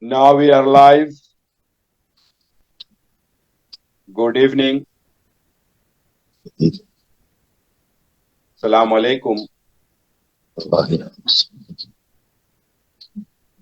Now we are live. Good evening. Assalamu alaikum.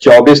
24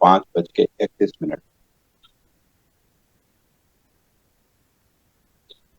5:31।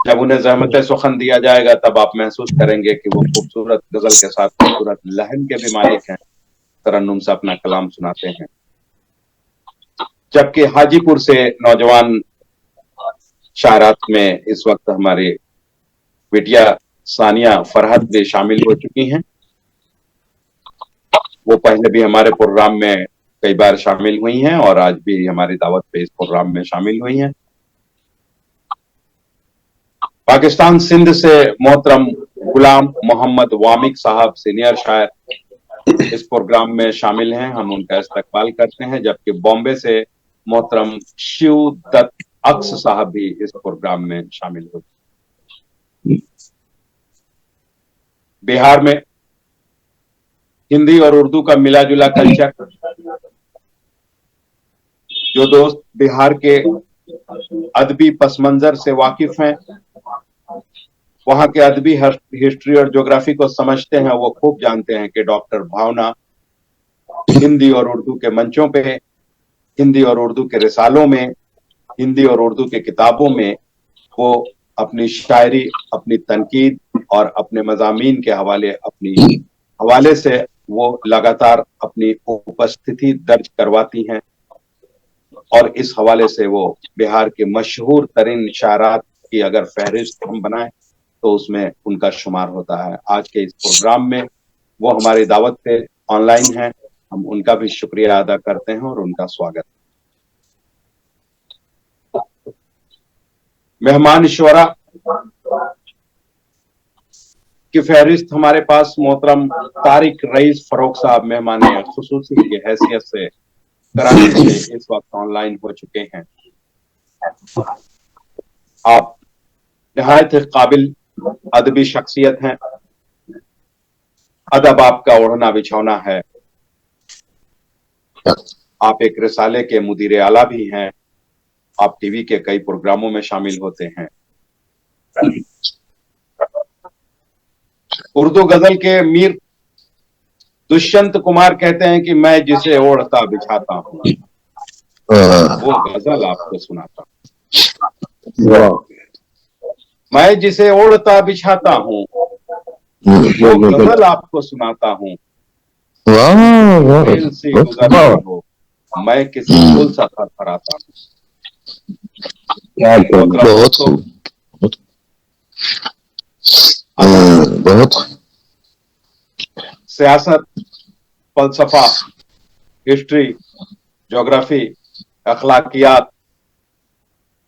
جب انہیں زحمت سخن دیا جائے گا تب آپ محسوس کریں گے کہ وہ خوبصورت غزل کے ساتھ خوبصورت لہن کے بھی مالک ہیں، ترنم سے اپنا کلام سناتے ہیں. جبکہ حاجی پور سے نوجوان شاعرات میں اس وقت ہماری بیٹیا ثانیہ فرحت بھی شامل ہو چکی ہیں. وہ پہلے بھی ہمارے پروگرام میں کئی بار شامل ہوئی ہیں اور آج بھی ہماری دعوت پہ اس پروگرام میں شامل ہوئی ہیں. پاکستان سندھ سے محترم غلام محمد وامق صاحب سینئر شاعر اس پروگرام میں شامل ہیں، ہم ان کا استقبال کرتے ہیں. جبکہ بامبے سے محترم شیو دت اکس صاحب بھی اس پروگرام میں شامل ہوتے ہیں. بہار میں ہندی اور اردو کا ملا جلا کلچر. جو دوست بہار کے ادبی پس منظر سے واقف ہیں، وہاں کے ادبی ہسٹری اور جغرافی کو سمجھتے ہیں، وہ خوب جانتے ہیں کہ ڈاکٹر بھاونا ہندی اور اردو کے منچوں پہ، ہندی اور اردو کے رسالوں میں، ہندی اور اردو کے کتابوں میں وہ اپنی شاعری، اپنی تنقید اور اپنے مضامین کے حوالے سے وہ لگاتار اپنی اپستھتی درج کرواتی ہیں. اور اس حوالے سے وہ بہار کے مشہور ترین شاعرات کی اگر فہرست ہم بنائیں تو اس میں ان کا شمار ہوتا ہے. آج کے اس پروگرام میں وہ ہماری دعوت پہ آن لائن ہیں، ہم ان کا بھی شکریہ ادا کرتے ہیں اور ان کا سواگت. مہمان شعرا کی فہرست ہمارے پاس محترم طارق رئیس فروخ صاحب مہمان خصوصی کی حیثیت سے کراچی سے اس وقت آن لائن ہو چکے ہیں. آپ نہایت قابل ادبی شخصیت ہیں، ادب آپ کا اوڑھنا بچھونا ہے. آپ ایک رسالے کے مدیر اعلیٰ بھی ہیں، آپ ٹی وی کے کئی پروگراموں میں شامل ہوتے ہیں. اردو غزل کے میر دشینت کمار کہتے ہیں کہ میں جسے اوڑھتا بچھاتا ہوں وہ غزل آپ کو سناتا ہوں. میں جسے اوڑھتا بچھاتا ہوں وہ غزل آپ کو سناتا ہوں. ریل سے گزر رہی ہو میں کسی پل سا تھرتھراتا ہوں. بہت سیاست، فلسفہ، ہسٹری، جغرافی، اخلاقیات،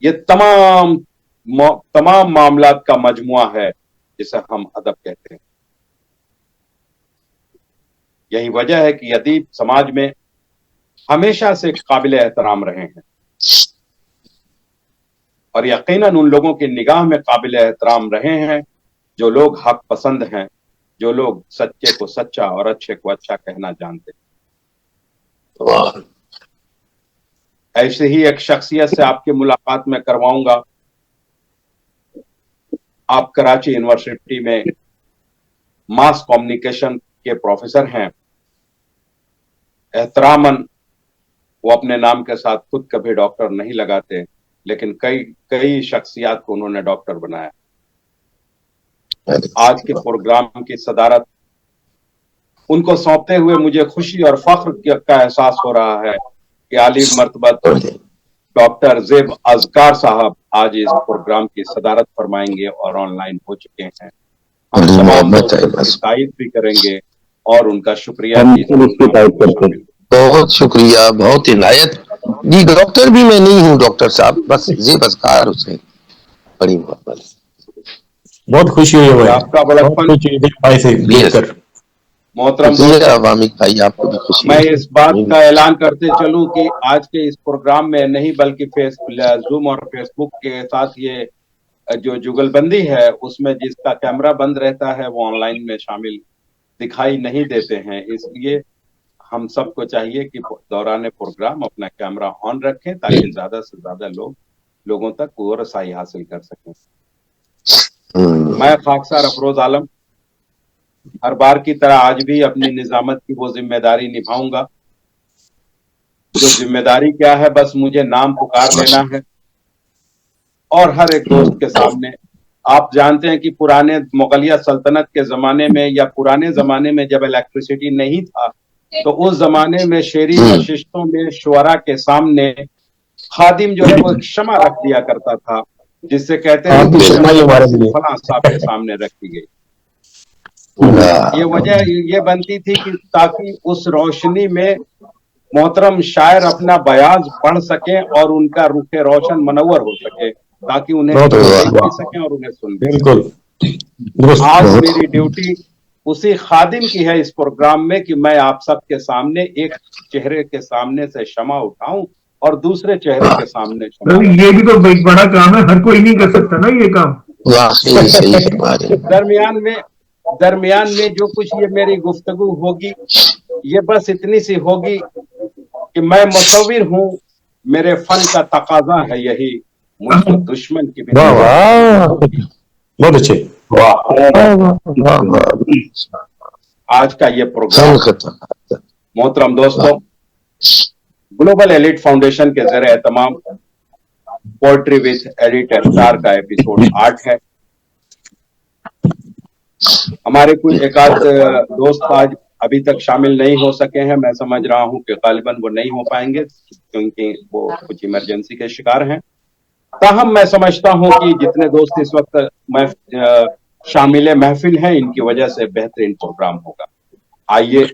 یہ تمام معاملات کا مجموعہ ہے جسے ہم ادب کہتے ہیں. یہی وجہ ہے کہ ادیب سماج میں ہمیشہ سے قابل احترام رہے ہیں اور یقیناً ان لوگوں کی نگاہ میں قابل احترام رہے ہیں جو لوگ حق پسند ہیں، جو لوگ سچے کو سچا اور اچھے کو اچھا کہنا جانتے ہیں. ایسے ہی ایک شخصیت سے آپ کی ملاقات میں کرواؤں گا. آپ کراچی یونیورسٹی میں ماس کمیونیکیشن کے پروفیسر ہیں. احتراماً وہ اپنے نام کے ساتھ خود کبھی ڈاکٹر نہیں لگاتے، لیکن کئی شخصیات کو انہوں نے ڈاکٹر بنایا. آج کے پروگرام کی صدارت ان کو سونپتے ہوئے مجھے خوشی اور فخر کا احساس ہو رہا ہے کہ عالی مرتبہ ڈاکٹر زیب اذکار صاحب آج اس پروگرام کی صدارت فرمائیں گے اور آن لائن ہو چکے ہیں. ہم تمام دوستوں کی تائید بھی کریں گے اور ان کا شکریہ بہت شکریہ، بہت عنایت جی. ڈاکٹر بھی میں نہیں ہوں ڈاکٹر صاحب، بس زیب اذکار سے بڑی محبت. بہت خوشی ہوئی آپ کا بڑکپن محترم بھائی آپ کو بھی خوشی. میں اس بات کا اعلان کرتے چلوں کہ آج کے اس پروگرام میں نہیں بلکہ زوم اور فیس بک کے ساتھ یہ جو جگل بندی ہے اس میں جس کا کیمرہ بند رہتا ہے وہ آن لائن میں شامل دکھائی نہیں دیتے ہیں. اس لیے ہم سب کو چاہیے کہ دوران پروگرام اپنا کیمرہ آن رکھیں تاکہ زیادہ سے زیادہ لوگوں تک وہ رسائی حاصل کر سکیں. میں خاکسار افروز عالم ہر بار کی طرح آج بھی اپنی نظامت کی وہ ذمہ داری نبھاؤں گا. جو ذمہ داری کیا ہے، بس مجھے نام پکار لینا ہے اور ہر ایک دوست کے سامنے آپ جانتے ہیں کہ پرانے مغلیہ سلطنت کے زمانے میں یا پرانے زمانے میں جب الیکٹریسٹی نہیں تھا تو اس زمانے میں شعری نشستوں میں شعراء کے سامنے خادم جو ہے وہ ایک شمع رکھ دیا کرتا تھا، جس سے کہتے ہیں کہ شمع فلاں صاحب کے سامنے رکھی گئی. یہ وجہ یہ بنتی تھی کہ تاکہ اس روشنی میں محترم شاعر اپنا بیاض پڑھ سکیں اور ان کا رخ روشن منور ہو سکے، تاکہ انہیں دیکھ بھی سکیں اور انہیں سن بھی سکیں. آج میری ڈیوٹی اسی خادم کی ہے اس پروگرام میں کہ میں آپ سب کے سامنے ایک چہرے کے سامنے سے شمع اٹھاؤں اور دوسرے چہرے کے سامنے شمع. یہ بھی تو بڑا کام ہے، ہر کوئی نہیں کر سکتا نا یہ کام. درمیان میں جو کچھ یہ میری گفتگو ہوگی یہ بس اتنی سی ہوگی کہ میں مصور ہوں، میرے فن کا تقاضا ہے یہی، مجھ کو دشمن کی بھی بہت اچھے. آج کا یہ پروگرام محترم دوستوں گلوبل ایلیٹ فاؤنڈیشن کے زیر اہتمام پوئٹری وتھ ایڈیٹر اسٹار کا ایپیسوڈ 8 ہے. ہمارے کچھ ایک آدھ دوست آج ابھی تک شامل نہیں ہو سکے ہیں. میں سمجھ رہا ہوں کہ غالباً وہ نہیں ہو پائیں گے کیونکہ وہ کچھ ایمرجنسی کے شکار ہیں. تاہم میں سمجھتا ہوں کہ جتنے دوست اس وقت شامل محفل ہیں ان کی وجہ سے بہترین پروگرام ہوگا. آئیے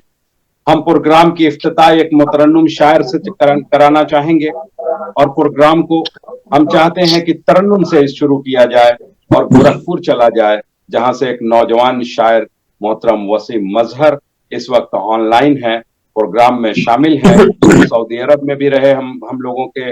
ہم پروگرام کی افتتاح ایک مترنم شاعر سے کرانا چاہیں گے اور پروگرام کو ہم چاہتے ہیں کہ ترنم سے شروع کیا جائے اور گورکھپور چلا جائے جہاں سے ایک نوجوان شاعر محترم وسیم مظہر اس وقت آن لائن ہے، پروگرام میں شامل ہیں. سعودی عرب میں بھی رہے ہم لوگوں کے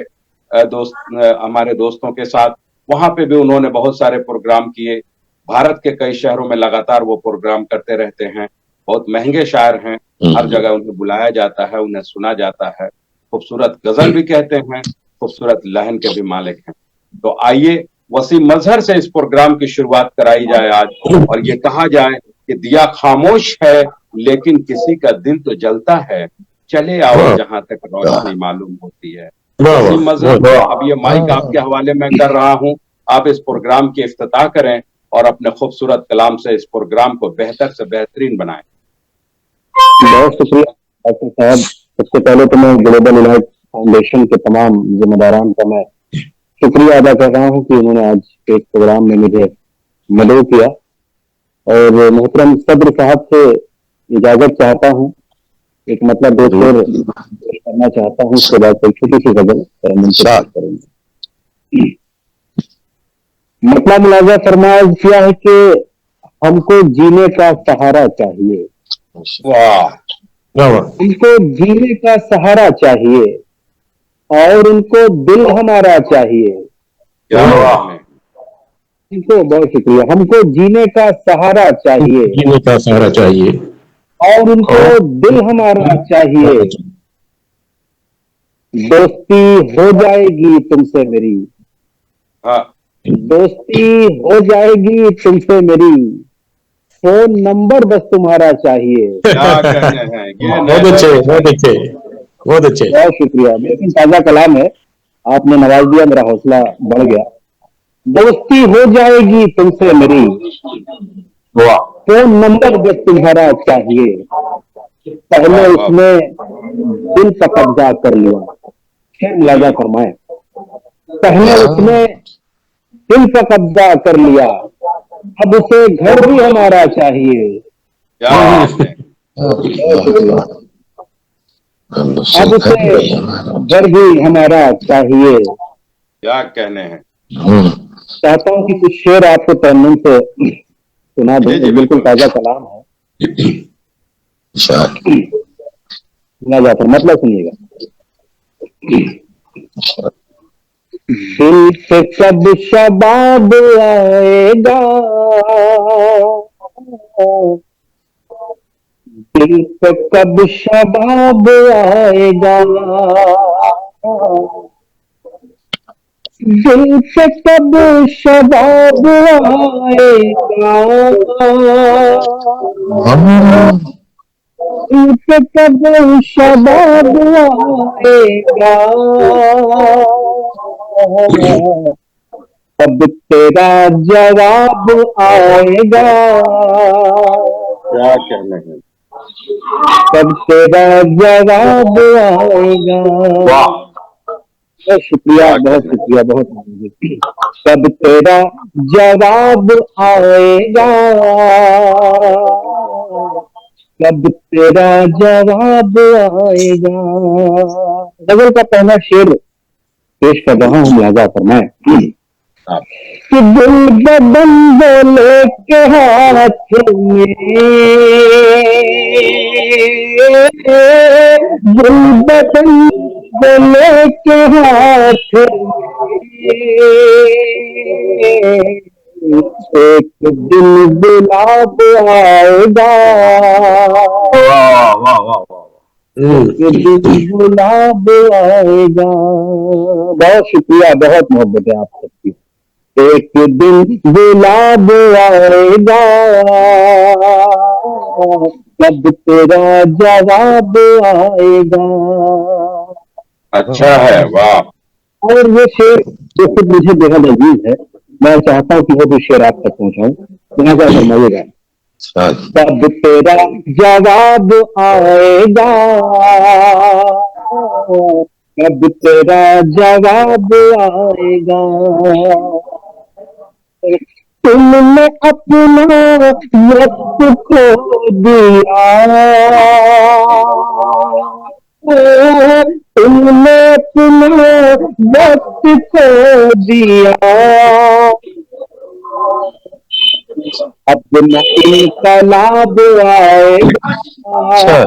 دوست، ہمارے دوستوں کے ساتھ، وہاں پہ بھی انہوں نے بہت سارے پروگرام کیے. بھارت کے کئی شہروں میں لگاتار وہ پروگرام کرتے رہتے ہیں. بہت مہنگے شاعر ہیں، ہر جگہ انہیں بلایا جاتا ہے، انہیں سنا جاتا ہے. خوبصورت غزل بھی کہتے ہیں، خوبصورت لہن کے بھی مالک ہیں. تو آئیے وسیم مظہر سے اس پروگرام کی شروعات کرائی جائے آج، اور یہ کہا جائے کہ دیا خاموش ہے لیکن کسی کا دل تو جلتا ہے، چلے آؤ جہاں تک روشنی معلوم ہوتی ہے. وسیم مظہر، اب یہ مائک آپ کے حوالے میں کر رہا ہوں، آپ اس پروگرام کی افتتاح کریں اور اپنے خوبصورت کلام سے اس پروگرام کو بہتر سے بہترین بنائیں. بہت شکریہ ڈاکٹر صاحب. سب سے پہلے تو میں گلوبل ایلائٹ فاؤنڈیشن کے تمام ذمہ داران کا میں شکریہ ادا کر رہا ہوں کہ انہوں نے آج ایک پروگرام میں مجھے مدعو کیا، اور محترم صدر صاحب سے اجازت چاہتا ہوں، ایک مطلب دو شعر کرنا چاہتا ہوں، اس کے بعد کوئی چھوٹی سی غزل منتخب کریں گے. مطلب ملازہ فرمایا کیا ہے کہ ہم کو جینے کا سہارا چاہیے، ان کو جینے کا سہارا چاہیے اور ان کو دل ہمارا چاہیے. ان کو بہت شکریہ. ہم کو جینے کا سہارا چاہیے، جینے کا سہارا چاہیے اور ان کو دل ہمارا چاہیے. دوستی ہو جائے گی تم سے میری، دوستی ہو جائے گی تم سے میری، فون نمبر بس تمہارا چاہیے. بہت اچھے بہت اچھے بہت اچھے. بہت شکریہ. لیکن تازہ کلام ہے، آپ نے نواز دیا، میرا حوصلہ بڑھ گیا. دوستی ہو جائے گی تم سے میری، فون نمبر بس تمہارا چاہیے. پہلے اس نے دل کا قبضہ کر لیا. لازا فرمائے، پہلے اس نے دل کا قبضہ کر لیا، اب اسے گھر بھی ہمارا چاہیے. اب اسے گھر بھی ہمارا چاہیے. کیا کہنے ہیں. چاہتا ہوں کہ کچھ شعر آپ کو ترنم سے سنا دوں. بالکل تازہ کلام ہے. سنا جاتا مطلب سنیے گا. دل سے کب شباب آئے گا، دل سے کب شباب آئے گا، دل سے کب شباب آئے گا، دل سے کب شباب آئے گا، کب تیرا جواب آئے گا، کیا کہنے ہیں. کب تیرا جواب آئے گا. بہت شکریہ، بہت شکریہ، بہت مہربانی. کب تیرا جواب آئے گا، کب تیرا جواب آئے گا. غزل کا پہلا شعر پیش کر رہا ہوں، لہذا فرمائیں. کہ دل بدن بولے کے ہاتھ میں، دل بدن بولے کے ہاتھ میں، ایک دل گلاب آئے گا، ایک دل گلاب آئے گا. بہت شکریہ، بہت محبت ہے آپ سب کی. ایک دن گلاب آئے گا، کب تیرا جواب آئے گا. اچھا ہے، واہ. اور یہ شعر جو خود مجھے بے حد عزیز ہے، میں چاہتا ہوں کہ وہ بھی شعر آپ تک پہنچاؤں. لہٰذا فرمائیے گا. کب تیرا جواب آئے گا، کب تیرا جواب آئے گا. تم نے اپنا وقت کھو دیا، تم نے اپنا وقت کھو دیا، اب نہ انقلاب آئے گا.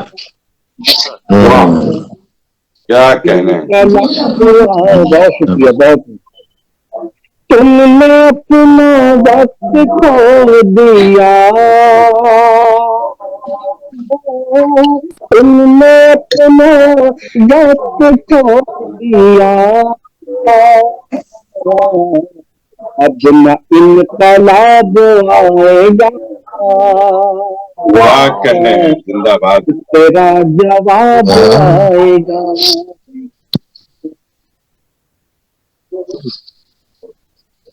کیا کہنے ہیں. بہت شکریہ، بہت. تم نے اپنا وقت کھو دیا، تم نے اپنا وقت کھو دیا، اب نہ انقلاب آئے گا. واہ کہنے ہیں. زندہ باد. تیرا جواب آئے گا.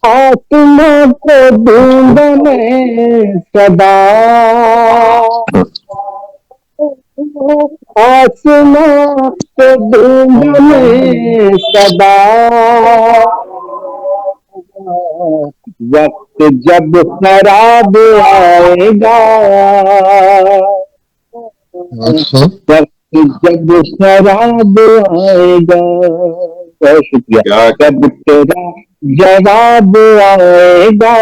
آسمان کو دوں گا میں صدا، آسمان کو دوں گا میں صدا، وقت جب خراب آئے گا، وقت جب خراب آئے گا. بہت شکریہ. کب تیرا جواب آئے گا،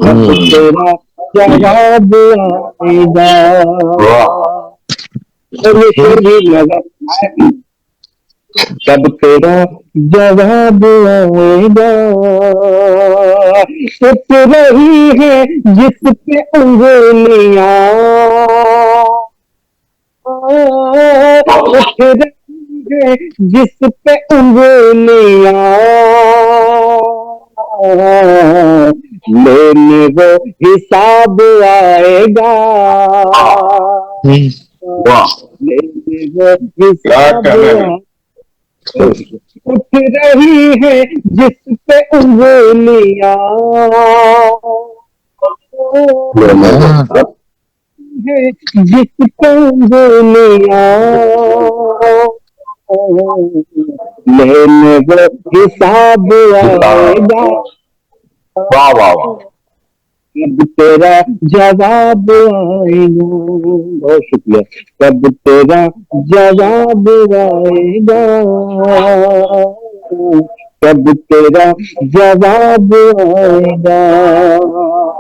کب تیرا جواب آئے گا. کب تیرا جواب آئے گا. اٹھ رہی ہے جس پہ انگلیاں، اٹھ رہی ہے جس پہ انگلیاں، لینے وہ حساب آئے گا، لینے وہ حساب آئے گا. اٹھ رہی ہے جس پہ انگلیاں، جس پہ انگلیاں، لینے وہ حساب آئے گا. واہ واہ واہ. کب تیرا جواب آئے گا. بہت شکریہ. کب تیرا جواب آئے گا، کب تیرا جواب آئے گا.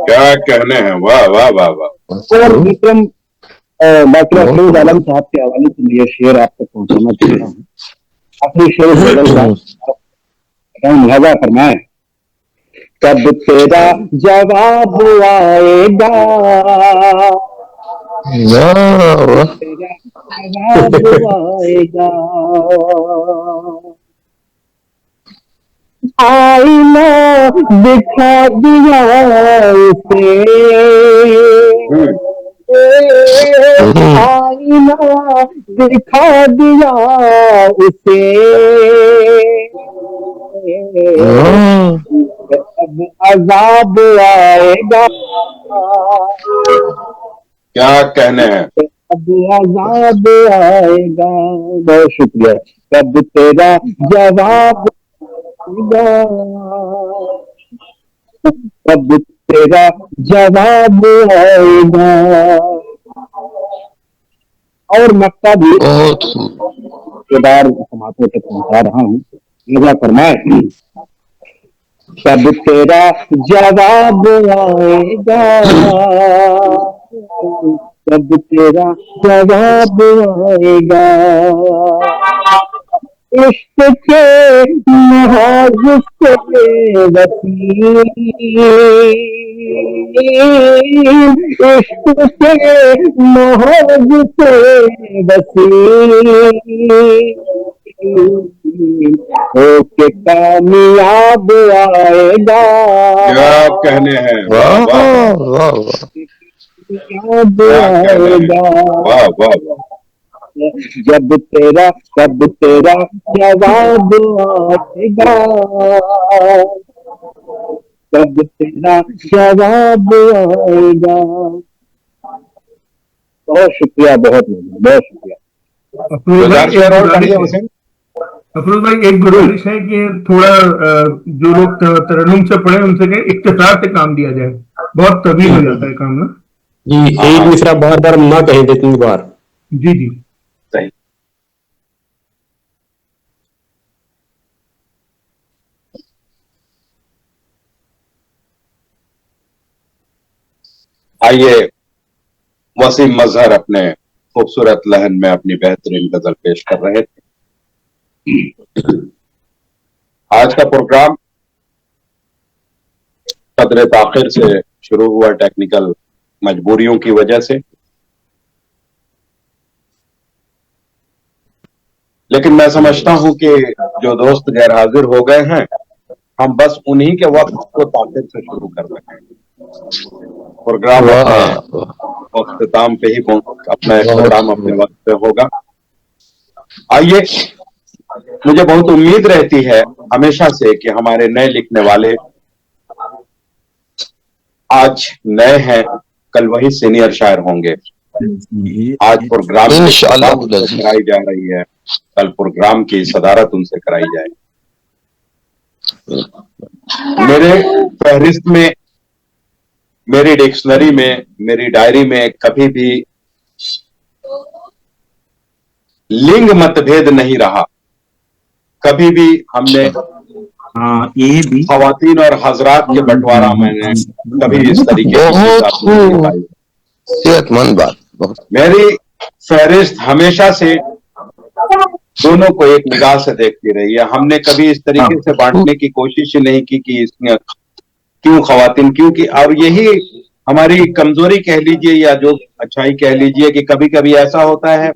کیا کہنے ہیں. واہ واہ واہ واہ. اور وکرم ڈاکٹر افروز عالم صاحب کے حوالے سے یہ شعر آپ تک پہنچانا چاہتا ہوں. اپنی شعر لہذا فرمائیں. کب تیرا جواب آئے گا، تیرا جواب آئے گا. آئینہ دکھا دیا اسے، آئینہ دکھا دیا اسے، اب عذاب آئے گا، کیا کہنے ہیں. اب عذاب آئے گا. بہت شکریہ. کب تیرا جواب آئے گا، کب تیرا جواب آئے گا. اور مکہ بھی بہت بار سماعتوں تک پہنچا رہا ہوں. مزہ فرمائے. کب تیرا جواب آئے گا، کب تیرا جواب آئے گا. عشق کے محاذ سے وسیع، عشق کے محاذ سے وسیع ہو کے کامیاب آئے گا. کیا کہنے ہیں. واہ واہ واہ واہ واہ. کامیاب کیا آئے کہنے ہیں. گا. واہ واہ واہ. جب تیرا جواب آئے گا، جب تیرا جواب آئے گا. بہت شکریہ، بہت بہت شکریہ. افروز بھائی ایک اور گزارش پڑھیے ہے. حسین. افروز بھائی ایک گزارش ہے کہ تھوڑا جو لوگ ترنم سے پڑھے ان سے کہ اختصار سے کام دیا جائے، بہت طویل ہو جاتا ہے کام نا. جی ایک مصرع بار بار نہ کہیں 2-3 بار. جی جی. صحیح. آئیے وسیم مظہر اپنے خوبصورت لہن میں اپنی بہترین غزل پیش کر رہے تھے. آج کا پروگرام قدر تاخیر سے شروع ہوا ٹیکنیکل مجبوریوں کی وجہ سے، لیکن میں سمجھتا ہوں کہ جو دوست غیر حاضر ہو گئے ہیں ہم بس انہی کے وقت کو تاخیر سے شروع کر رہے ہیں. پروگرام اپنے اختتام پہ ہی اپنا اختتام اپنے وقت پہ ہوگا. آئیے، مجھے بہت امید رہتی ہے ہمیشہ سے کہ ہمارے نئے لکھنے والے آج نئے ہیں، کل وہی سینئر شاعر ہوں گے. آج پروگرام کی انشاءاللہ ان سے کرائی جا رہی ہے، کل پروگرام کی صدارت ان سے کرائی جائے گی. میرے فہرست میں، میری ڈکشنری میں، میری ڈائری میں کبھی بھی لنگ مت بھید نہیں رہا. کبھی بھی ہم نے خواتین اور حضرات کے بٹوارہ میں نے کبھی اس طریقے کی چیز آپ کو نہیں پائی. صحت مند بات. میری فہرست ہمیشہ سے دونوں کو ایک نگاہ سے دیکھتی رہی ہے. ہم نے کبھی اس طریقے سے بانٹنے کی کوشش ہی نہیں کی کہ اس میں کیوں خواتین کیوں کی، اور یہی ہماری کمزوری کہہ لیجئے یا جو اچھائی کہہ لیجئے کہ کبھی کبھی ایسا ہوتا ہے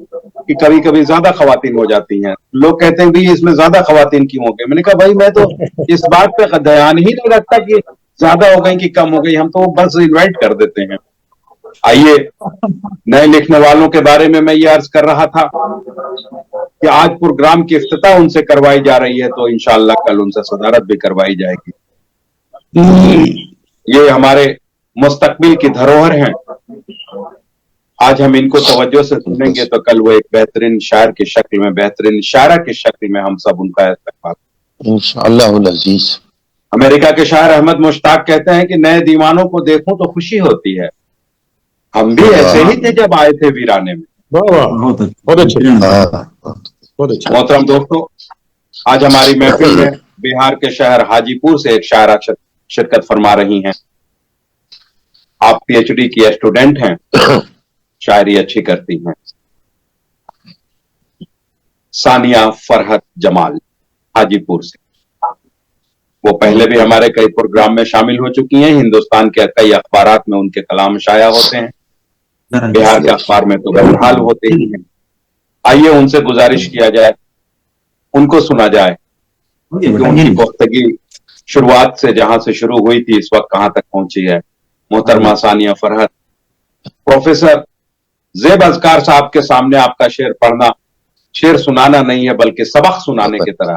کہ کبھی کبھی زیادہ خواتین ہو جاتی ہیں. لوگ کہتے ہیں بھائی اس میں زیادہ خواتین کیوں ہو گئی. میں نے کہا بھائی میں تو اس بات پہ دھیان ہی نہیں رکھتا کہ زیادہ ہو گئی کہ کم ہو گئی، ہم تو بس انوائٹ کر دیتے ہیں. آئیے، نئے لکھنے والوں کے بارے میں یہ عرض کر رہا تھا کہ آج پروگرام کی افتتاح ان سے کروائی جا رہی ہے تو انشاءاللہ کل ان سے صدارت بھی کروائی جائے گی. یہ ہمارے مستقبل کی دھروہر ہیں. آج ہم ان کو توجہ سے سنیں گے تو کل وہ ایک بہترین شاعر کی شکل میں، بہترین شاعرہ کی شکل میں ہم سب ان کا استقبال. انشاءاللہ العزیز. امریکہ کے شاعر احمد مشتاق کہتے ہیں کہ نئے دیوانوں کو دیکھوں تو خوشی ہوتی ہے. ہم بھی ایسے ہی تھے جب آئے تھے ویرانے میں. بہت اچھے. محترم دوستو، آج ہماری محفل میں بہار کے شہر حاجی پور سے ایک شاعرہ شرکت فرما رہی ہیں. آپ پی ایچ ڈی کی اسٹوڈنٹ ہیں، شاعری اچھی کرتی ہیں. ثانیہ فرحت جمال حاجی پور سے. وہ پہلے بھی ہمارے کئی پروگرام میں شامل ہو چکی ہیں. ہندوستان کے کئی اخبارات میں ان کے کلام شائع ہوتے ہیں. بہار کے اخبار میں تو بہرحال ہوتے ہی ہیں. آئیے ان سے گزارش کیا جائے، ان کو سنا جائے کہ ان کی گفتگی شروعات سے جہاں سے شروع ہوئی تھی اس وقت کہاں تک پہنچی ہے. محترمہ ثانیہ فرحت. پروفیسر زیب اذکار صاحب کے سامنے آپ کا شعر پڑھنا شعر سنانا نہیں ہے بلکہ سبق سنانے کی طرح.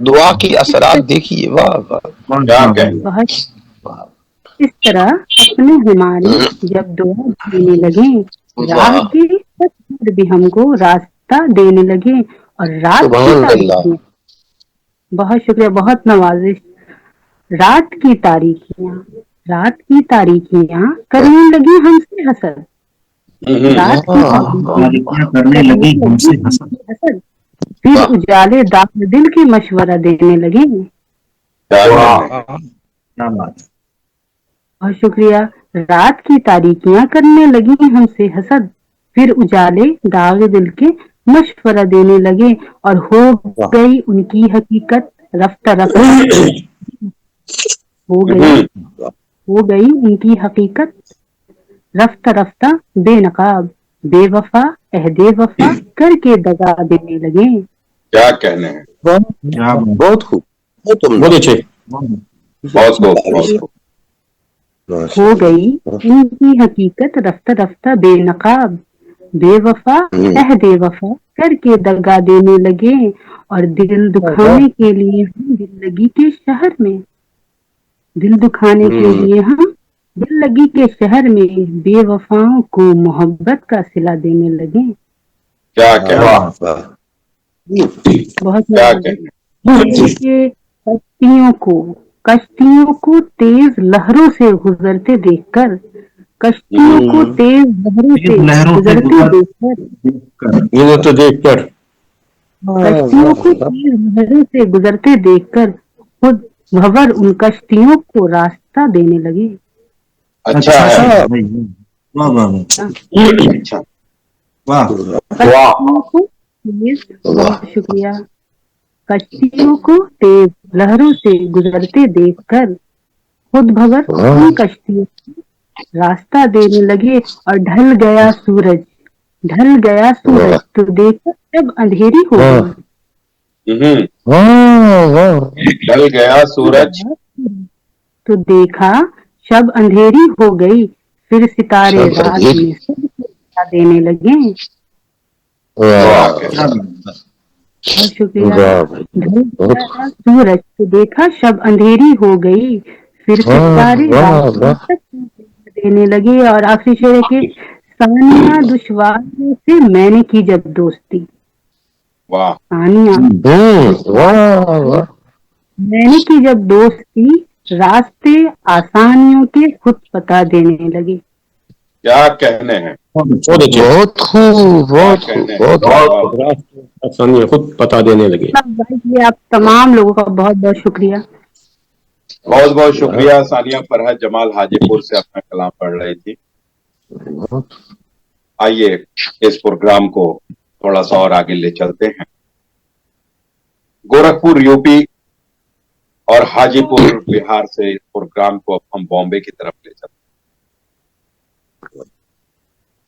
دعا کی اثرات دیکھیے، واہ واہ کیا کہیں بہت واہ اس طرح اپنے ہمارے جب دعا دینے لگے راہ واہ، کے پتھر بھی ہم کو راستہ دینے لگے اور رات کی سبحان اللہ، تاریخیاں، بہت شکریہ، بہت نوازش، رات کی تاریخیاں کرنے لگی ہم سے حسد، رات کی تاریکیاں کرنے لگی ہم سے حسد، حسد، پھر واہ اجالے داغ دل کے مشورہ دینے لگے، کیا کہنے ہیں کیا بات ہے. بہت شکریہ، رات کی تاریکیاں کرنے لگی ہم سے حسد، پھر اجالے داغ دل کے مشورہ دینے لگے اور ہو گئی ان کی حقیقت رفتہ رفتہ، ہو گئی ان کی حقیقت رفتہ رفتہ بے نقاب، بے وفا عہد وفا کر کے دگا دینے لگے، کیا کہنے ہیں کیا بات بہت خوب، بہت عمدہ، بہت اچھے. بہت خوب بہت خوب ہو گئی ان کی حقیقت رفتہ رفتہ بے نقاب، بے وفا عہد وفا کر کے دگا دینے لگے اور دل دکھانے کے لیے ہم دل لگی کے شہر میں، دل دکھانے کے لیے ہم دل لگی کے شہر میں بے وفاؤں کو محبت کا صلہ دینے لگے، کیا کہنے ہیں واہ واہ، بہت کیا نوازش، کہنے کہ کشتیوں کو تیز لہروں سے گزرتے دیکھ کر، کشتیوں کو تیز لہروں سے تیز لہروں سے گزرتے دیکھ کر، یہ تو دیکھ کر کشتیوں کو تیز لہروں سے گزرتے دیکھ کر خود بھور ان کشتیوں کو راستہ دینے لگے، اچھا ہے واہ واہ واہ اچھا واہ کشتیوں کو تیز، بہت شکریہ، کشتیوں کو تیز لہروں سے گزرتے دیکھ کر خود بھور ان کشتیوں کو راستہ دینے لگے اور ڈھل گیا سورج تو دیکھا جب اندھیری ہو گئی، ڈل گیا سورج تو دیکھا شب اندھیری ہو گئی، پھر ستارے سب رات اندھیری، میں سب کو دکھا دینے لگے، واہ کیا بات. بہت شکریہ، واہ بھائی، ڈھل بہت گیا سورج تو دیکھا شب اندھیری ہو گئی، پھر ستارے واہ رات میں واہ، سب کو دینے لگے، اور آخری شعر ہے کہ ثانیہ دشواریوں سے میں نے کی جب دوستی، واہ ثانیہ واہ واہ، میں نے کی جب دوستی، راستے آسانیوں کے خود پتا دینے لگے، کیا کہنے ہیں بہت اچھے. بہت خوب، کیا بہت خوب، کہنے ہیں بہت واہ خوب، واہ راستہ آسانی خود پتا دینے لگے. یہ آپ تمام لوگوں کا بہت بہت شکریہ، بہت بہت شکریہ ثانیہ فرحت جمال حاجی پور سے اپنا کلام پڑھ رہی تھی. بہت آئیے اس پروگرام کو تھوڑا سا اور آگے لے چلتے ہیں. گورکھپور یو پی اور حاجی پور بہار سے اس پروگرام کو اب ہم بامبے کی طرف لے چلتے ہیں.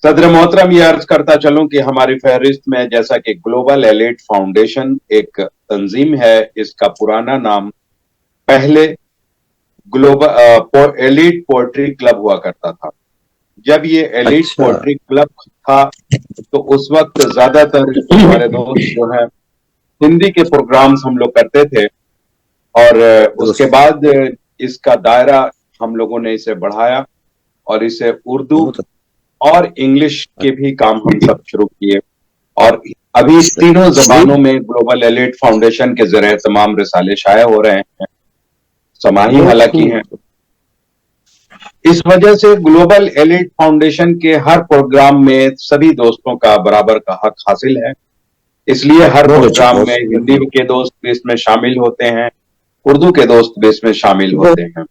صدر محترم یہ عرض کرتا چلوں کہ ہماری فہرست میں جیسا کہ گلوبل ایلیٹ فاؤنڈیشن ایک تنظیم ہے، اس کا پرانا نام پہلے گلوبل ایلیٹ پوئٹری کلب ہوا کرتا تھا. جب یہ ایلیٹ اچھا، پوئٹری کلب تھا تو اس وقت زیادہ تر ہمارے دوست جو ہیں ہندی کے پروگرامز ہم لوگ کرتے تھے، اور اس کے بعد اس کا دائرہ ہم لوگوں نے اسے بڑھایا اور اسے اردو بہت اور انگلش کے بھی کام ہم سب شروع کیے، اور ابھی تینوں زبانوں میں گلوبل ایلیٹ فاؤنڈیشن کے ذریعے تمام رسالے شائع ہو رہے ہیں، سماعی حالانکہ ہیں. اس وجہ سے گلوبل ایلیٹ فاؤنڈیشن کے ہر پروگرام میں سبھی دوستوں کا برابر کا حق حاصل ہے. اس لیے ہر پروگرام میں ہندی کے دوست بھی اس میں شامل ہوتے ہیں، اردو کے دوست بھی اس میں شامل ہوتے ہیں.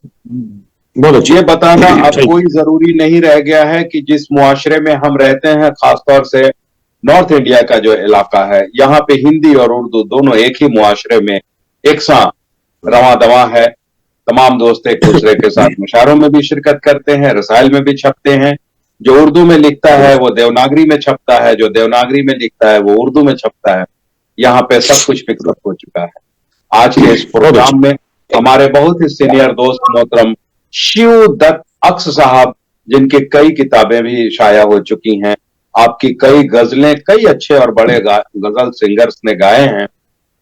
بہت اچھے. یہ بتانا اب کوئی ضروری نہیں رہ گیا ہے کہ جس معاشرے میں ہم رہتے ہیں، خاص طور سے نارتھ انڈیا کا جو علاقہ ہے، یہاں پہ ہندی اور اردو دونوں ایک ہی معاشرے میں یکساں رواں دواں ہے. تمام دوست ایک دوسرے کے ساتھ مشاعروں میں بھی شرکت کرتے ہیں، رسائل میں بھی چھپتے ہیں. جو اردو میں لکھتا ہے وہ دیوناگری میں چھپتا ہے، جو دیوناگری میں لکھتا ہے وہ اردو میں چھپتا ہے. یہاں پہ سب کچھ فکس اپ ہو چکا ہے. آج کے اس پروگرام میں ہمارے بہت ہی سینئر دوست محترم شیو دت اکس صاحب، جن کی کئی کتابیں بھی شائع ہو چکی ہیں، آپ کی کئی غزلیں کئی اچھے اور بڑے غزل سنگرز نے گائے ہیں،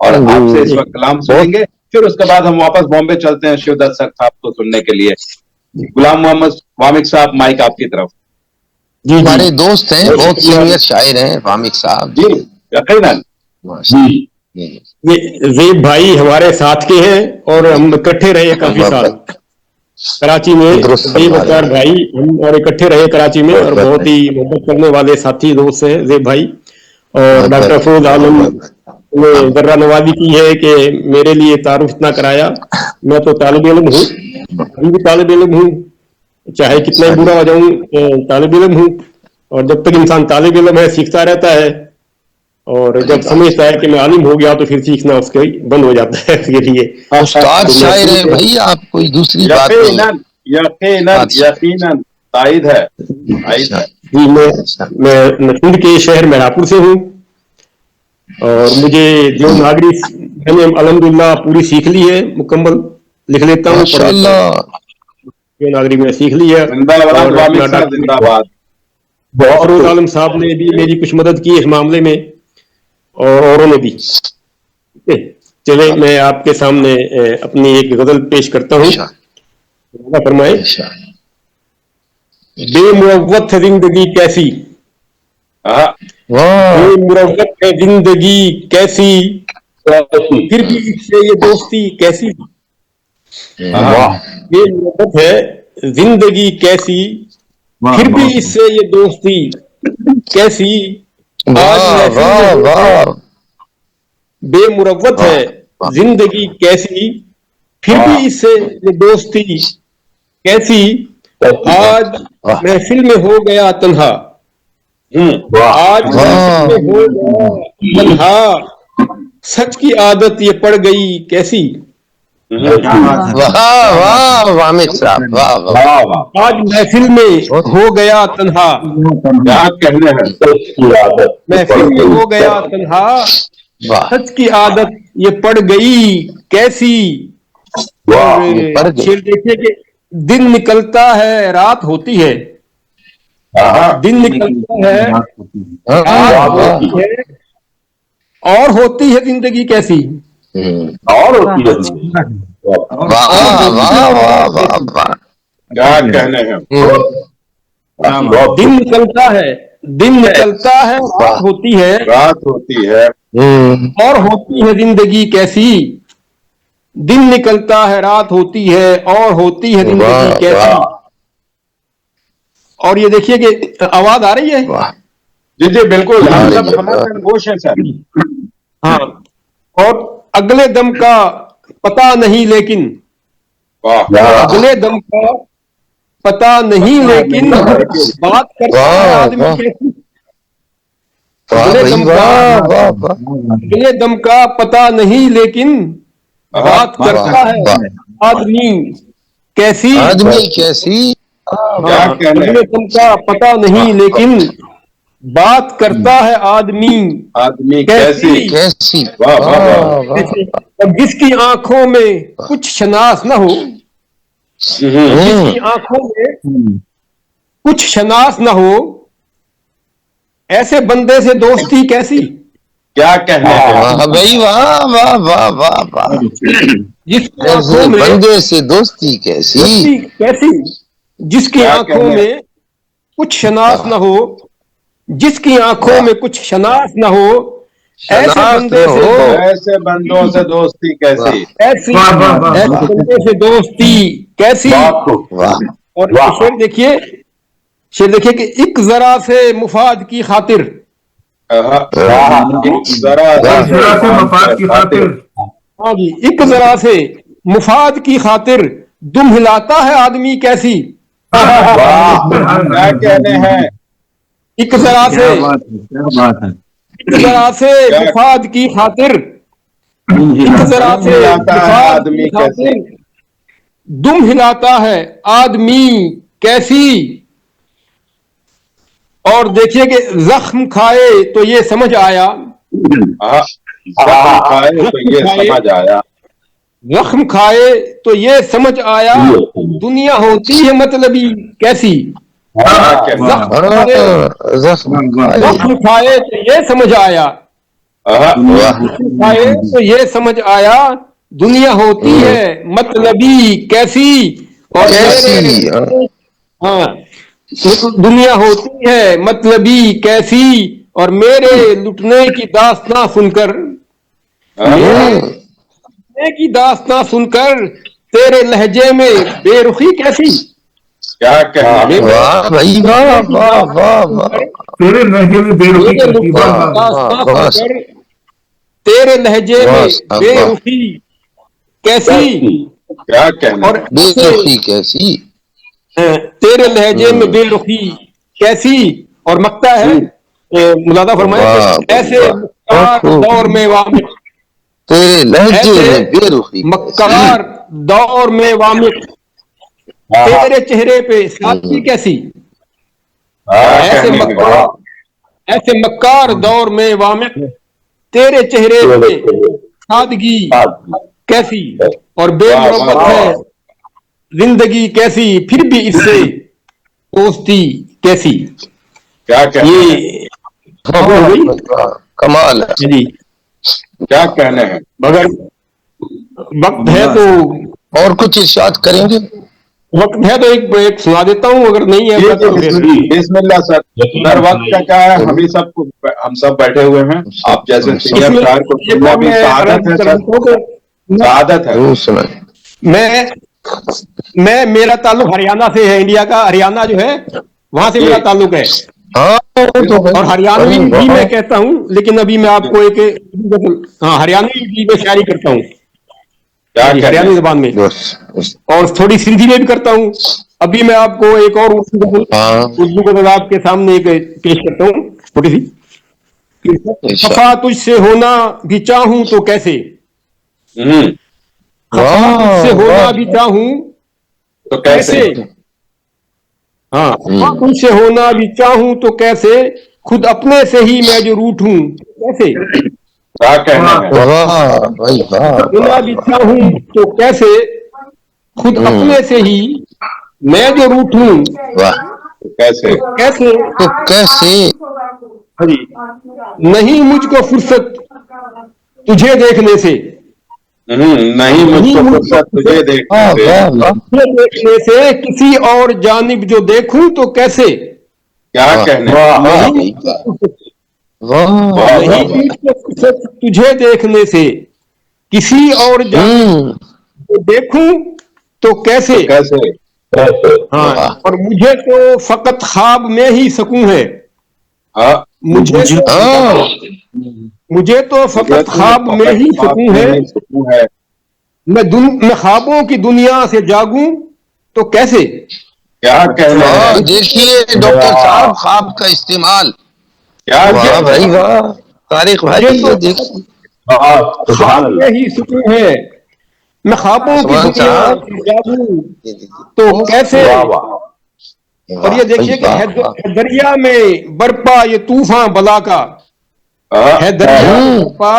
اور آپ سے اس وقت کلام سنیں گے, پھر اس کے بعد ہم واپس بامبے چلتے ہیں شیو دت صاحب کو سننے کے لیے. غلام محمد وامق صاحب, مائک آپ کی طرف. جی ہمارے دوست ہیں, بہت سینئر شاعر ہیں وامق صاحب. جی یقیناً. یہ زیب بھائی ہمارے ساتھ کے ہیں اور ہم اکٹھے رہے کافی سال کراچی میں. زیب اختر بھائی ہم اور اکٹھے رہے کراچی میں, اور بہت ہی محبت کرنے والے ساتھی دوست ہیں زیب بھائی. اور ڈاکٹر فروز عالم نے ذرہ نوازی کی ہے کہ میرے لیے تعارف اتنا کرایا. میں تو طالب علم ہوں, ابھی بھی طالب علم ہوں, چاہے کتنا ہی برا ہو جاؤں طالب علم ہوں. اور جب تک انسان طالب علم ہے سیکھتا رہتا ہے, اور جب سمجھتا ہے کہ میں عالم ہو گیا تو پھر سیکھنا اس کے بند ہو جاتا ہے. اس کے لیے استاد شاعر ہیں بھائی آپ, کوئی دوسری بات نہیں. یقیناً تائید ہے. جی میں سندھ کے شہر مہراپور سے ہوں, اور مجھے دیوناگری میں نے الحمدللہ پوری سیکھ لی ہے, مکمل لکھ لیتا ہوں, پڑھ لیتا ہوں. دیوناگری میں سیکھ لی ہے. اور اپنا ڈاکٹر فروز عالم صاحب نے بھی میری کچھ مدد کی اس معاملے میں, اور اوروں نے بھی. چلے میں آپ کے سامنے اپنی ایک غزل پیش کرتا ہوں. فرمائے. بے مروت ہے زندگی کیسی, بے مروت ہے زندگی کیسی, پھر بھی اس سے یہ دوستی کیسی. بے مروت ہے زندگی کیسی, پھر بھی اس سے یہ دوستی کیسی. آج بے مروت ہے زندگی کیسی, پھر بھی اس سے یہ دوستی کیسی. آج محفل میں ہو گیا تنہا, آج محفل میں ہو گیا تنہا, سچ کی عادت یہ پڑ گئی کیسی. وامق صاحب آج محفل میں ہو گیا تنہا, محفل میں ہو گیا تنہا, سچ کی عادت یہ پڑ گئی کیسی. شیر دیکھیے کہ دن نکلتا ہے رات ہوتی ہے, دن نکلتا ہے رات ہوتی ہے, اور ہوتی ہے زندگی کیسی. اور ہوتی ہے کیا کہنے ہیں. دن نکلتا ہے, دن نکلتا ہے رات ہوتی ہے, رات ہوتی ہے, اور ہوتی ہے زندگی کیسی. دن نکلتا ہے رات ہوتی ہے, اور ہوتی ہے زندگی کیسی. اور یہ دیکھیے کہ آواز آ رہی ہے. جی جی بالکل, ہم سب ہمارے گوش ہیں سر. ہاں, اور اگلے دم کا پتا نہیں لیکن, اگلے دم کا پتا نہیں لیکن, بات کرتا ہے آدمی کیسی. اگلے دم کا پتا نہیں لیکن, بات کرتا ہے آدمی کیسی. آدمی کیسی. اگلے دم کا پتا نہیں لیکن, بات کرتا ہے آدمی کیسی. جس کی آنکھوں میں کچھ شناس نہ ہو, جس کی آنکھوں میں کچھ شناس نہ ہو, ایسے بندے سے دوستی کیسی. کیا کہنے ہیں بھائی, واہ واہ واہ واہ واہ. جس کی آنکھوں میں بندے سے دوستی کیسی, جس کی آنکھوں میں کچھ شناس نہ ہو, جس کی آنکھوں میں کچھ شناس نہ ہو, ایسے بندوں سے دوستی کیسی. ایسے بندے سے دوستی کیسی. اور شعر دیکھیے کہ ایک ذرا سے مفاد کی خاطر, مفاد کی خاطر, ہاں جی, ایک ذرا سے مفاد کی خاطر دم ہلاتا ہے آدمی کیسی. کیا کہنے ہیں. ایک ذرا سے مفاد کی خاطر, ایک ذرا سے مفاد کی خاطر دم ہلاتا ہے آدمی کیسی. اور دیکھیے کہ زخم کھائے تو یہ سمجھ آیا, زخم کھائے تو یہ سمجھ آیا, دنیا ہوتی ہے مطلبی کیسی. زخم کھائے تو یہ سمجھ آیا, آئے تو یہ سمجھ آیا دنیا ہوتی ہے مطلبی کیسی اور کیسی ہاں دنیا ہوتی ہے مطلبی کیسی اور میرے لٹنے کی داستان سن کر کی داستان سن کر تیرے لہجے میں بے رخی کیسی. کیا کہنا واہ بھائی واہ واہ واہ واہ تیرے لہجے میں بے رخی کیسی. داستان سن کر تیرے لہجے میں بے رخی کیسی کیا کہنا اور بے رخی کیسی تیرے لہجے میں بے رخی کیسی اور مکتا ہے ملادہ فرمایا کہ ایسے مکار دور میں وامق تیرے لہجے میں بے رخی مکار دور میں وامق تیرے چہرے پہ سادگی کیسی ایسے مکار دور میں وامق تیرے چہرے پہ سادگی کیسی اور بے محبت ہے زندگی کیسی پھر بھی اس سے دوستی کیسی. کیا کمال ہے جی کیا کہنے ہیں مگر وقت ہے تو اور کچھ ارشاد کریں گے وقت ہے تو ایک سنا دیتا ہوں اگر نہیں ہے تو بسم اللہ سر. سر وقت کا کیا ہے ہم سب بیٹھے ہوئے ہیں. آپ جیسے سینئر شاعر کو سننا بھی سعادت ہے سر سعادت ہے. میں میرا تعلق ہریانہ سے ہے انڈیا کا ہریانہ جو ہے وہاں سے میرا تعلق ہے اور ہریانوی بھی میں کہتا ہوں لیکن ابھی میں آپ کو ایک ہریانوی بھی میں شاعری کرتا ہوں ہریانوی زبان میں اور تھوڑی سندھی میں بھی کرتا ہوں. ابھی میں آپ کو ایک اور اردو غزل آپ کے سامنے ایک پیش کرتا ہوں چھوٹی سی. خفا تجھ سے ہونا بھی چاہوں تو کیسے خفا تجھ سے ہونا بھی چاہوں تو کیسے ہاں تجھ سے ہونا بھی چاہوں تو کیسے خود اپنے سے ہی میں جو روٹھوں کیسے کیا کہنا ہونا بھی چاہوں تو کیسے خود اپنے سے ہی میں جو روٹھوں کیسے تو کیسے نہیں مجھ کو فرصت تجھے دیکھنے سے نہیں مجھ کو فرصت تجھے دیکھنے سے کسی اور جانب جو دیکھوں تو کیسے کیا کہنے نہیں مجھ کو فرصت تجھے دیکھنے سے کسی اور جانب جو دیکھوں تو کیسے ہاں اور مجھے تو فقط خواب میں ہی سکون ہے مجھے تو فقط خواب میں ہی سکون ہے میں خوابوں کی دنیا سے جاگوں تو کیسے کیا کہنا ہے. دیکھیے ڈاکٹر صاحب خواب کا استعمال واہ بھائی واہ طارق بھائی یہ دیکھیے خواب میں ہی سکون ہے میں خوابوں کی دنیا سے جاگوں تو کیسے اور یہ دیکھیے کہ دریا میں برپا یہ طوفان بلا کا ہے دریا میں برپا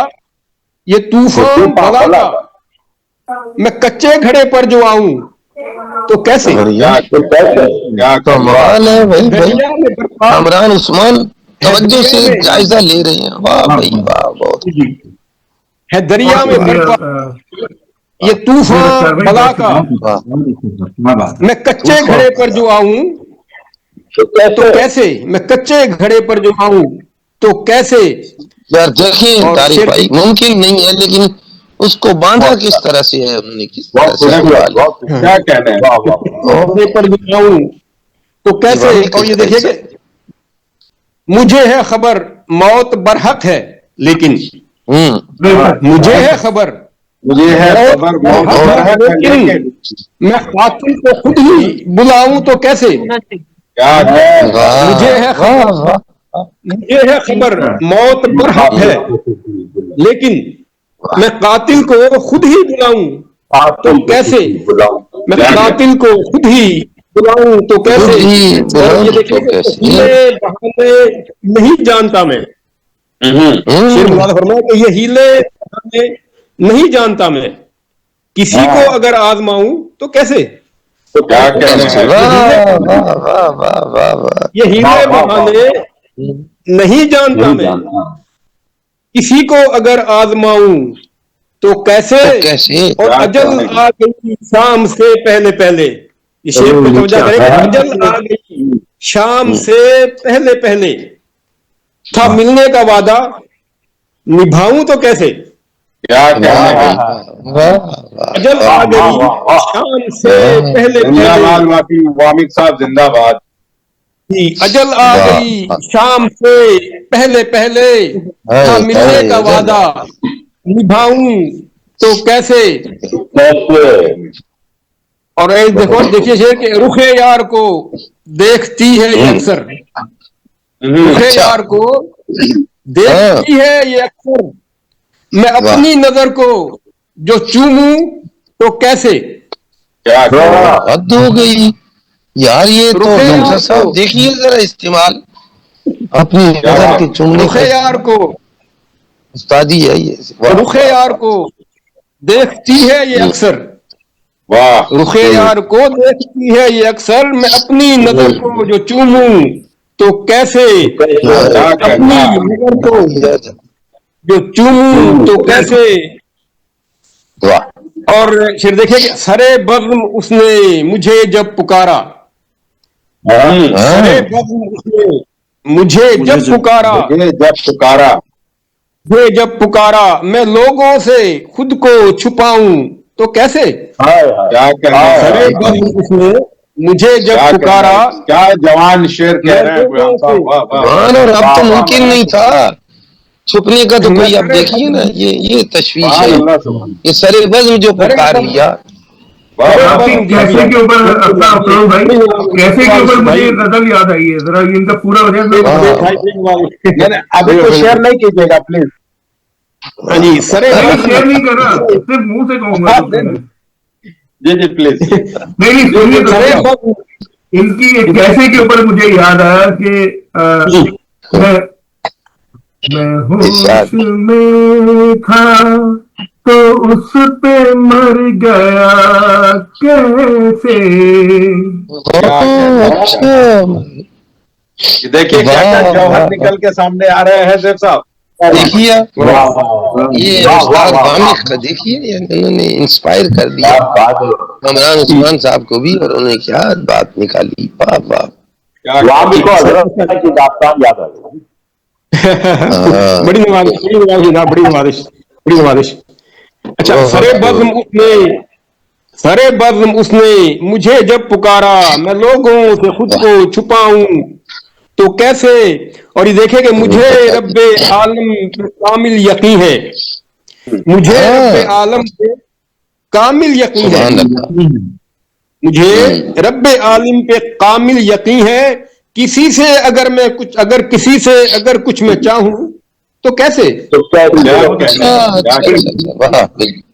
یہ طوفان بلا کا میں کچے گھڑے پر جو آؤں تو کیسے کمال ہے بھائی بھائی دریا میں برپا عمران عثمان توجہ سے جائزہ لے رہے ہیں واہ بھائی واہ بہت ہے دریا میں برپا یہ طوفان بلا کا میں کچے گھڑے پر جو آؤں تو کیسے میں کچے گھڑے پر جو آؤں تو کیسے یار دیکھیں طارق بھائی ممکن نہیں ہے لیکن اس کو باندھا کس طرح سے ہے انہوں نے کس طرح سے کیا کہنا ہے پر جو آؤں تو کیسے اور یہ دیکھیے کہ مجھے ہے خبر موت برحق ہے لیکن مجھے ہے خبر لیکن میں قاتل کو خود ہی بلاؤں تو کیسے مجھے ہے خبر موت برحق ہے لیکن میں قاتل کو خود ہی بلاؤں تو کیسے میں قاتل کو خود ہی بلاؤں تو کیسے یہ دیکھیے بہانے نہیں جانتا میں شیر مولانا فرمایا کہ یہ ہیلے بہانے نہیں جانتا میں کسی کو اگر آزماؤں تو کیسے یہ ہیلے بہانے نہیں جانتا میں کسی کو اگر آزماؤں تو کیسے اور اجل آ گئی شام سے پہلے پہلے. یہ شعر پہ توجہ کریں کہ اجل آ گئی شام سے پہلے پہلے. تھا ملنے کا وعدہ نبھاؤں تو کیسے. اجل آ گئی شام سے پہلے پہلے. وامق صاحب زندہ باد. اجل آ گئی شام سے پہلے پہلے. تھا ملنے کا وعدہ نبھاؤں تو کیسے. اور دیکھیے شعر کہ رخ یار کو دیکھتی ہے یہ اکثر. رخ یار کو دیکھتی ہے یہ اکثر. میں اپنی نظر کو جو چوموں تو کیسے. حد ہو گئی یار. یہ تو ڈاکٹر صاحب دیکھیے ذرا استعمال اپنی نظر کے چومنے. رخ یار کو استادی ہے یہ. رخ یار کو دیکھتی ہے یہ اکثر. رخ یار کو دیکھتی ہے یہ اکثر. میں اپنی نظر کو جو چوموں تو کیسے. اپنی نظر کو جو چوموں تو کیسے. اور پھر دیکھیں کہ سرے بزم اس نے مجھے جب پکارا. سرے بزم اس نے مجھے جب پکارا. مجھے جب پکارا میں لوگوں سے خود کو چھپاؤں تو کیسے. سرے بزم اس نے مجھے جب پکارا. کیا جوان شعر کہہ رہے ہیں. اور اب تو ممکن نہیں تھا چھپنے کا تو کوئی. اب دیکھیے نا یہ تشویش ہے. یہ سرے بزم جو پکار لیا. کیسے کے اوپر بھائی کیسے کے اوپر مجھے غزل یاد آئی ہے. ذرا ان کا پورا وجہ ابھی تو شیئر نہیں کیجیے گا پلیز. ہاں جی سرے شیئر نہیں کر رہا صرف منہ سے کہوں گا. جی پلیز. نہیں سنیے تو ان کی کیسے کے اوپر مجھے یاد آیا کہ میں ہوش میں تھا تو اس پہ مر گیا کیسے. دیکھیے کیا جوہر نکل کے سامنے آ رہے ہیں زیب صاحب. دیکھیے یہ استاد وامق کا دیکھیے انہوں نے انسپائر کر دیا عمران عثمان صاحب کو بھی. اور انہوں نے کیا بات نکالی. واہ واہ. بڑی نوازش. اچھا سرے بزم اس نے مجھے جب پکارا میں لوگوں سے خود کو چھپاؤں تو کیسے. اور یہ دیکھیں کہ مجھے رب عالم پہ کامل یقین ہے. مجھے رب عالم پہ کامل یقین ہے. مجھے رب عالم پہ کامل یقین ہے. کسی سے اگر کسی سے کچھ میں چاہوں تو کیسے.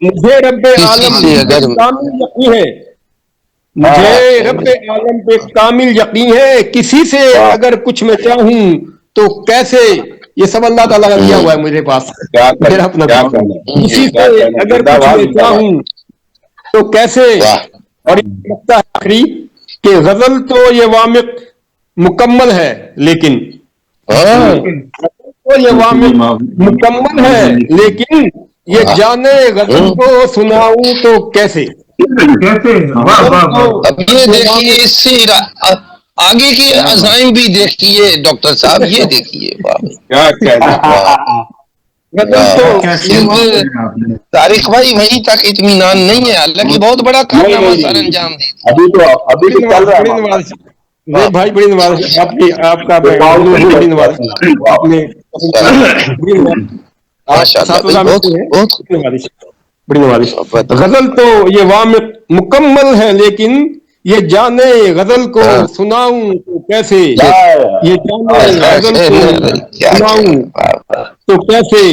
مجھے رب عالم پہ کامل یقین ہے. مجھے رب عالم پہ کامل یقین ہے. کسی سے اگر کچھ میں چاہوں تو کیسے. یہ سب اللہ تعالیٰ کا دیا ہوا ہے میرے پاس. میرا اپنا کسی سے اگر کچھ میں چاہوں تو کیسے. اور یہ آخری کہ غزل تو یہ وامق مکمل ہے لیکن یہ وامق مکمل ہے لیکن یہ جانے غزل کو سناؤں تو کیسے. اب یہ دیکھیے اس سے آگے کے عزائم بھی دیکھیے ڈاکٹر صاحب. یہ دیکھیے طارق بھائی وہیں تک اطمینان نہیں ہے. حالانکہ بہت بڑا کارنامہ سر انجام دے. بھائی بڑی نواز آپ کا بڑی نواز. غزل تو یہ وامق مکمل ہے لیکن یہ جانے غزل کو سناؤں تو کیسے. یہ جانے غزل کو سناؤں تو کیسے.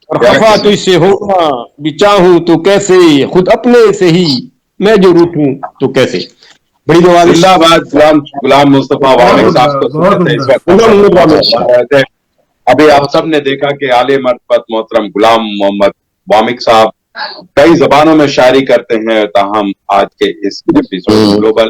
اور خفا تو اس سے ہونا بھی چاہوں تو کیسے. خود اپنے سے ہی میں جو روٹھوں تو کیسے. بڑی نواز. غلام مصطفیٰ وامق صاحب کو ابھی آپ سب نے دیکھا کہ عالی مرتبت محترم غلام محمد وامق صاحب کئی زبانوں میں شاعری کرتے ہیں. تاہم آج کے اس ایپیسوڈ گلوبل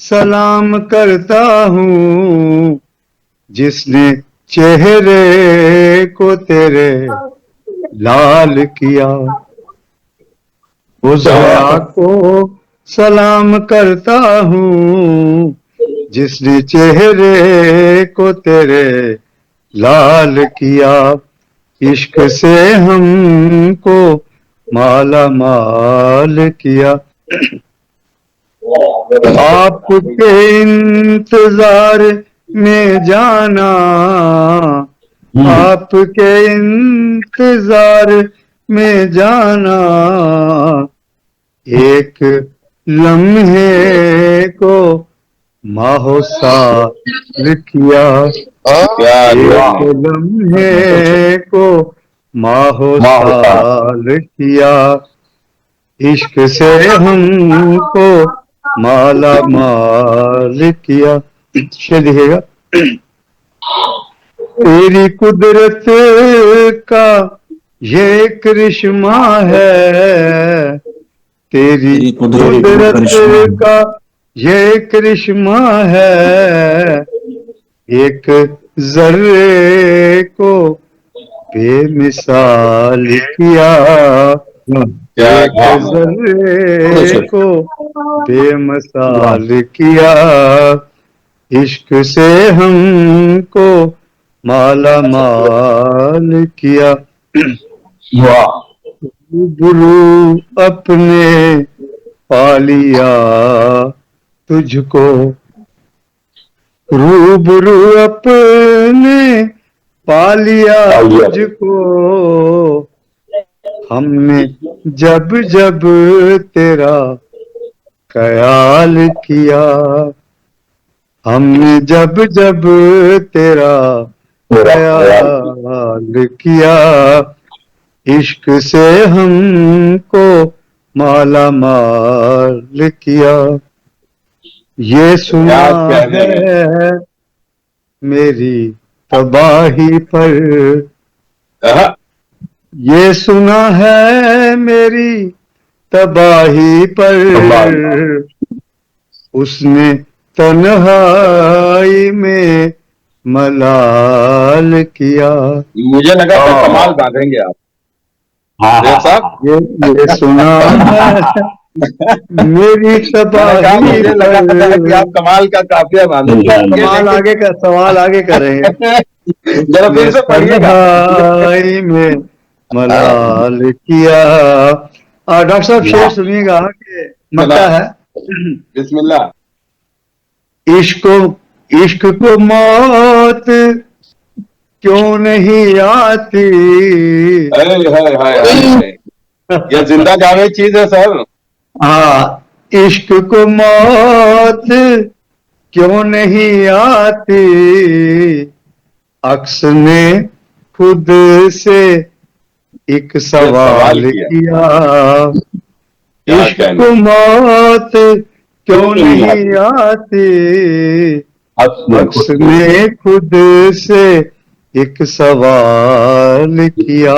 سلام کرتا ہوں جس نے چہرے کو تیرے لال کیا. اس ضیا کو سلام کرتا ہوں جس نے چہرے کو تیرے لال کیا. عشق سے ہم کو مالا مال کیا. آپ کے انتظار میں جانا، آپ کے انتظار میں جانا، ایک لمحے کو ماہو سال کیا. ایک لمحے کو ماہو سال کیا. عشق سے ہم کو مالا مال کیا. دیکھے گا تیری قدرت کا یہ کرشمہ ہے، تیری قدرت کا یہ کرشمہ ہے. ایک ذرے کو بے مثال کیا. ایک ذرے کو بے مثال کیا. عشق سے ہم کو مالا مال کیا. روبرو اپنے پالیا تجھ کو، روبرو اپنے پالیا تجھ کو. ہم نے جب جب تیرا خیال کیا، ہم نے جب جب تیرا خیال کیا. عشق سے ہم کو مالا مال کیا. یہ سنا ہے میری تباہی پر، یہ سنا ہے میری تباہی پر. اس نے تنہائی میں ملال کیا. مجھے لگا تھا کمال باندھیں گے آپ. یہ سنا ہے میری تباہی مجھے لگا تھا کہ آپ کمال کا قافیہ باندھیں گے. کمال آگے کا سوال آگے کریں گے. ذرا پھر سے پڑھیے گا. تنہائی میں ملال کیا. ڈاکٹر صاحب شعر سنیے گا کہ مکہ ہے. بسم اللہ. عشق کو موت کیوں نہیں آتی. یہ زندہ جاوید چیز ہے سر. ہاں، عشق کو موت کیوں نہیں آتی. عکس نے خود سے ایک سوال کیا. عشق کو موت کیوں نہیں آتی. عکس نے خود سے ایک سوال کیا.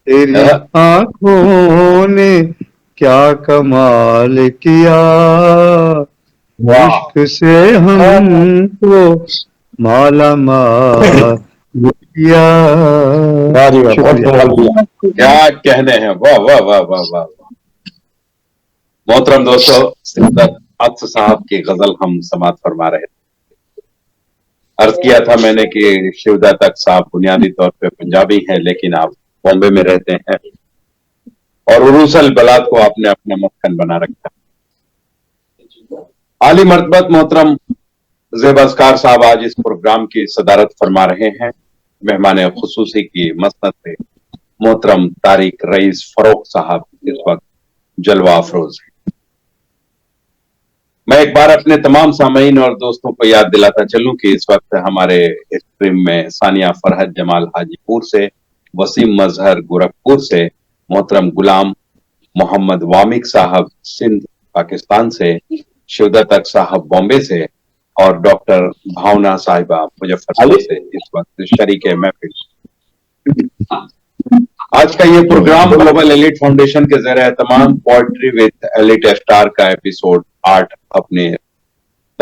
تیری آنکھوں نے کیا کمال کیا. عشق سے ہم کو مالا مال کیا. کیا کہنے ہیں. واہ واہ واہ واہ واہ. محترم دوستو، عطف صاحب کی غزل ہم سماعت فرما رہے تھے. عرض کیا تھا میں نے کہ شیودت صاحب بنیادی طور پہ پنجابی ہیں، لیکن آپ بامبے میں رہتے ہیں اور عروس البلاد کو آپ نے اپنا مسکن بنا رکھا. عالی مرتبت محترم زیب اذکار صاحب آج اس پروگرام کی صدارت فرما رہے ہیں. مہمان خصوصی کی مسند پہ محترم طارق رئیس فروخ صاحب اس وقت جلوہ افروز ہیں. میں ایک بار اپنے تمام سامعین اور دوستوں کو یاد دلاتا چلوں کہ اس وقت ہمارے اسٹریم میں ثانیہ فرحت جمال حاجی پور سے، وسیم مظہر گورکھپور سے، محترم غلام محمد وامک صاحب سندھ پاکستان سے، شیودت صاحب بامبے سے اور ڈاکٹر بھاونا صاحبہ مظفر پور سے اس وقت شریک محفل. آج کا یہ پروگرام گلوبل ایلیٹ فاؤنڈیشن کے زیر اہتمام پوئٹری وتھ ایلیٹ اسٹار کا ایپیسوڈ 8 اپنے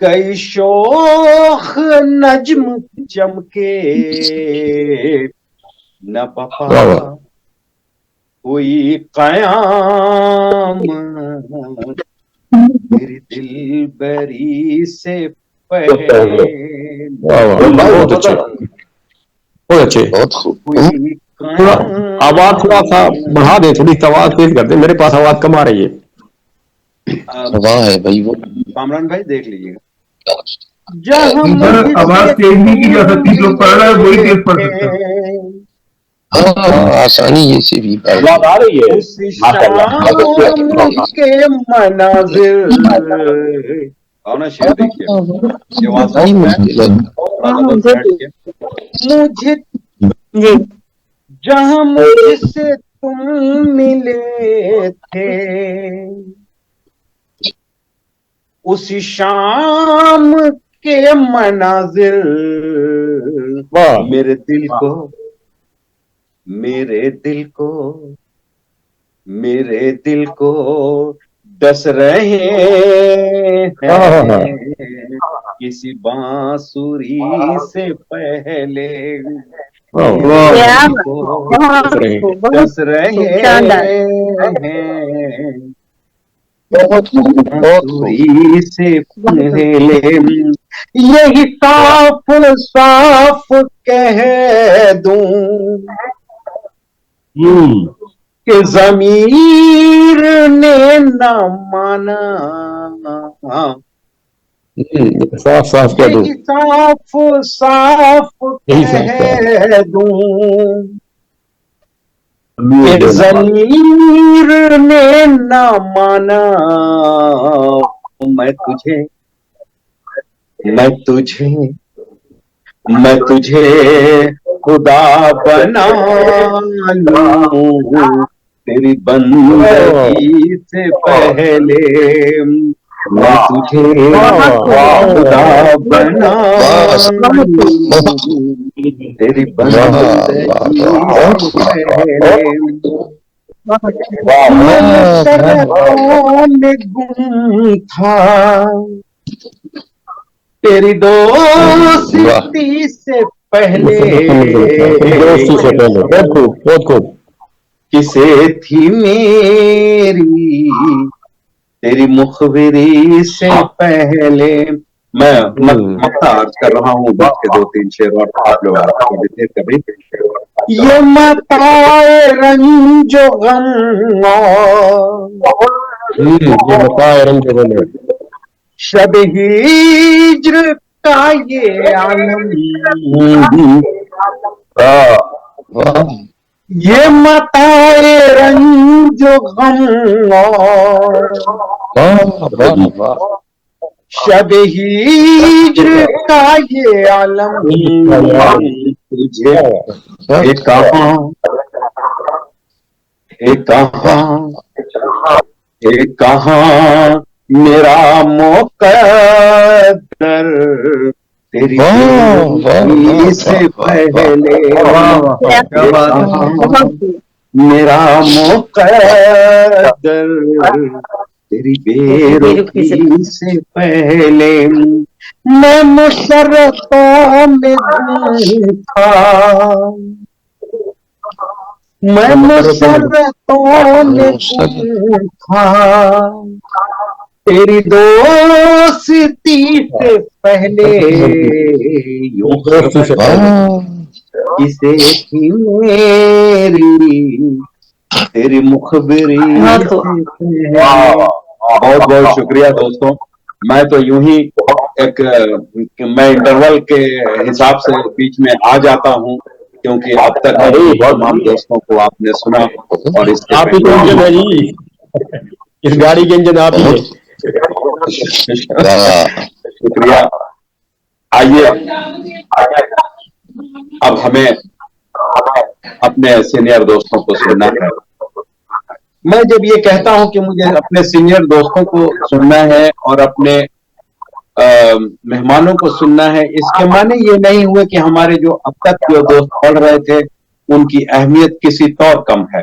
کئی شوخ نجم چمکے نہ بپا ہوئی قیام میری دل بری سے پہلے بہت اچھے بہت اچھے. ہوئی تھوڑا آواز تھوڑا سا بڑھا دیں, تھوڑی آواز تیز کر دیں, میرے پاس آواز کم آ رہی ہے. ہے بھائی وہ کامران بھائی دیکھ لیجیے گا. سر آواز تیز نہیں کی جا سکتی, جو پڑھ رہا ہے وہی تیز پڑھ سکتا ہے. آسانی یہ سے بھی آواز آ رہی ہے. کے مناظر آنا شیر دیکھیے یہ آواز مجھے جہاں مجھ سے تم ملے تھے اسی شام کے مناظر میرے دل کو ڈس رہے ہیں کسی بانسری سے پہلے ڈس رہے ہیں بانسری سے پہلے یہی صاف صاف کہہ دوں کہ ضمیر نے نہ مانا صاف صاف کہہ دوں, صاف صاف کہہ دوں کہ ضمیر نے نہ مانا میں تجھے خدا بنا لوں تیری بندگی سے پہلے میں تجھے خدا بنا لوں تیری بندگی سے پہلے میں گم تھا تیری دوستی سے پہلے کسے تھی میری تیری مخبری سے پہلے. میں مقطع عرض کر رہا ہوں بات کے 2-3 شعر اور آپ لوگ کبھی یہ متاع رنج و غم شب ہجر کا یہ عالم یہ متاع رنج و غم شب ہجر کا یہ عالم تجھے کہاں میرا مقدر تیری سے پہلے میرا مقدر تیری بے رخی سے پہلے میں مسرتوں میں گم تھا میں مسرتوں میں گم تھا تیری دوستی سے پہلے کسے تھی میری تیری مخبری. بہت بہت شکریہ دوستوں. میں تو یوں ہی میں انٹرول کے حساب سے بیچ میں آ جاتا ہوں کیونکہ اب تک تمام دوستوں کو آپ نے سنا اور اس کے اس گاڑی کے انجن آپ ہی. شکریہ. آئیے اب ہمیں اپنے سینئر دوستوں کو سننا ہے. میں جب یہ کہتا ہوں کہ مجھے اپنے سینئر دوستوں کو سننا ہے اور اپنے مہمانوں کو سننا ہے, اس کے معنی یہ نہیں ہوئے کہ ہمارے جو اب تک جو دوست پڑھ رہے تھے ان کی اہمیت کسی طور کم ہے.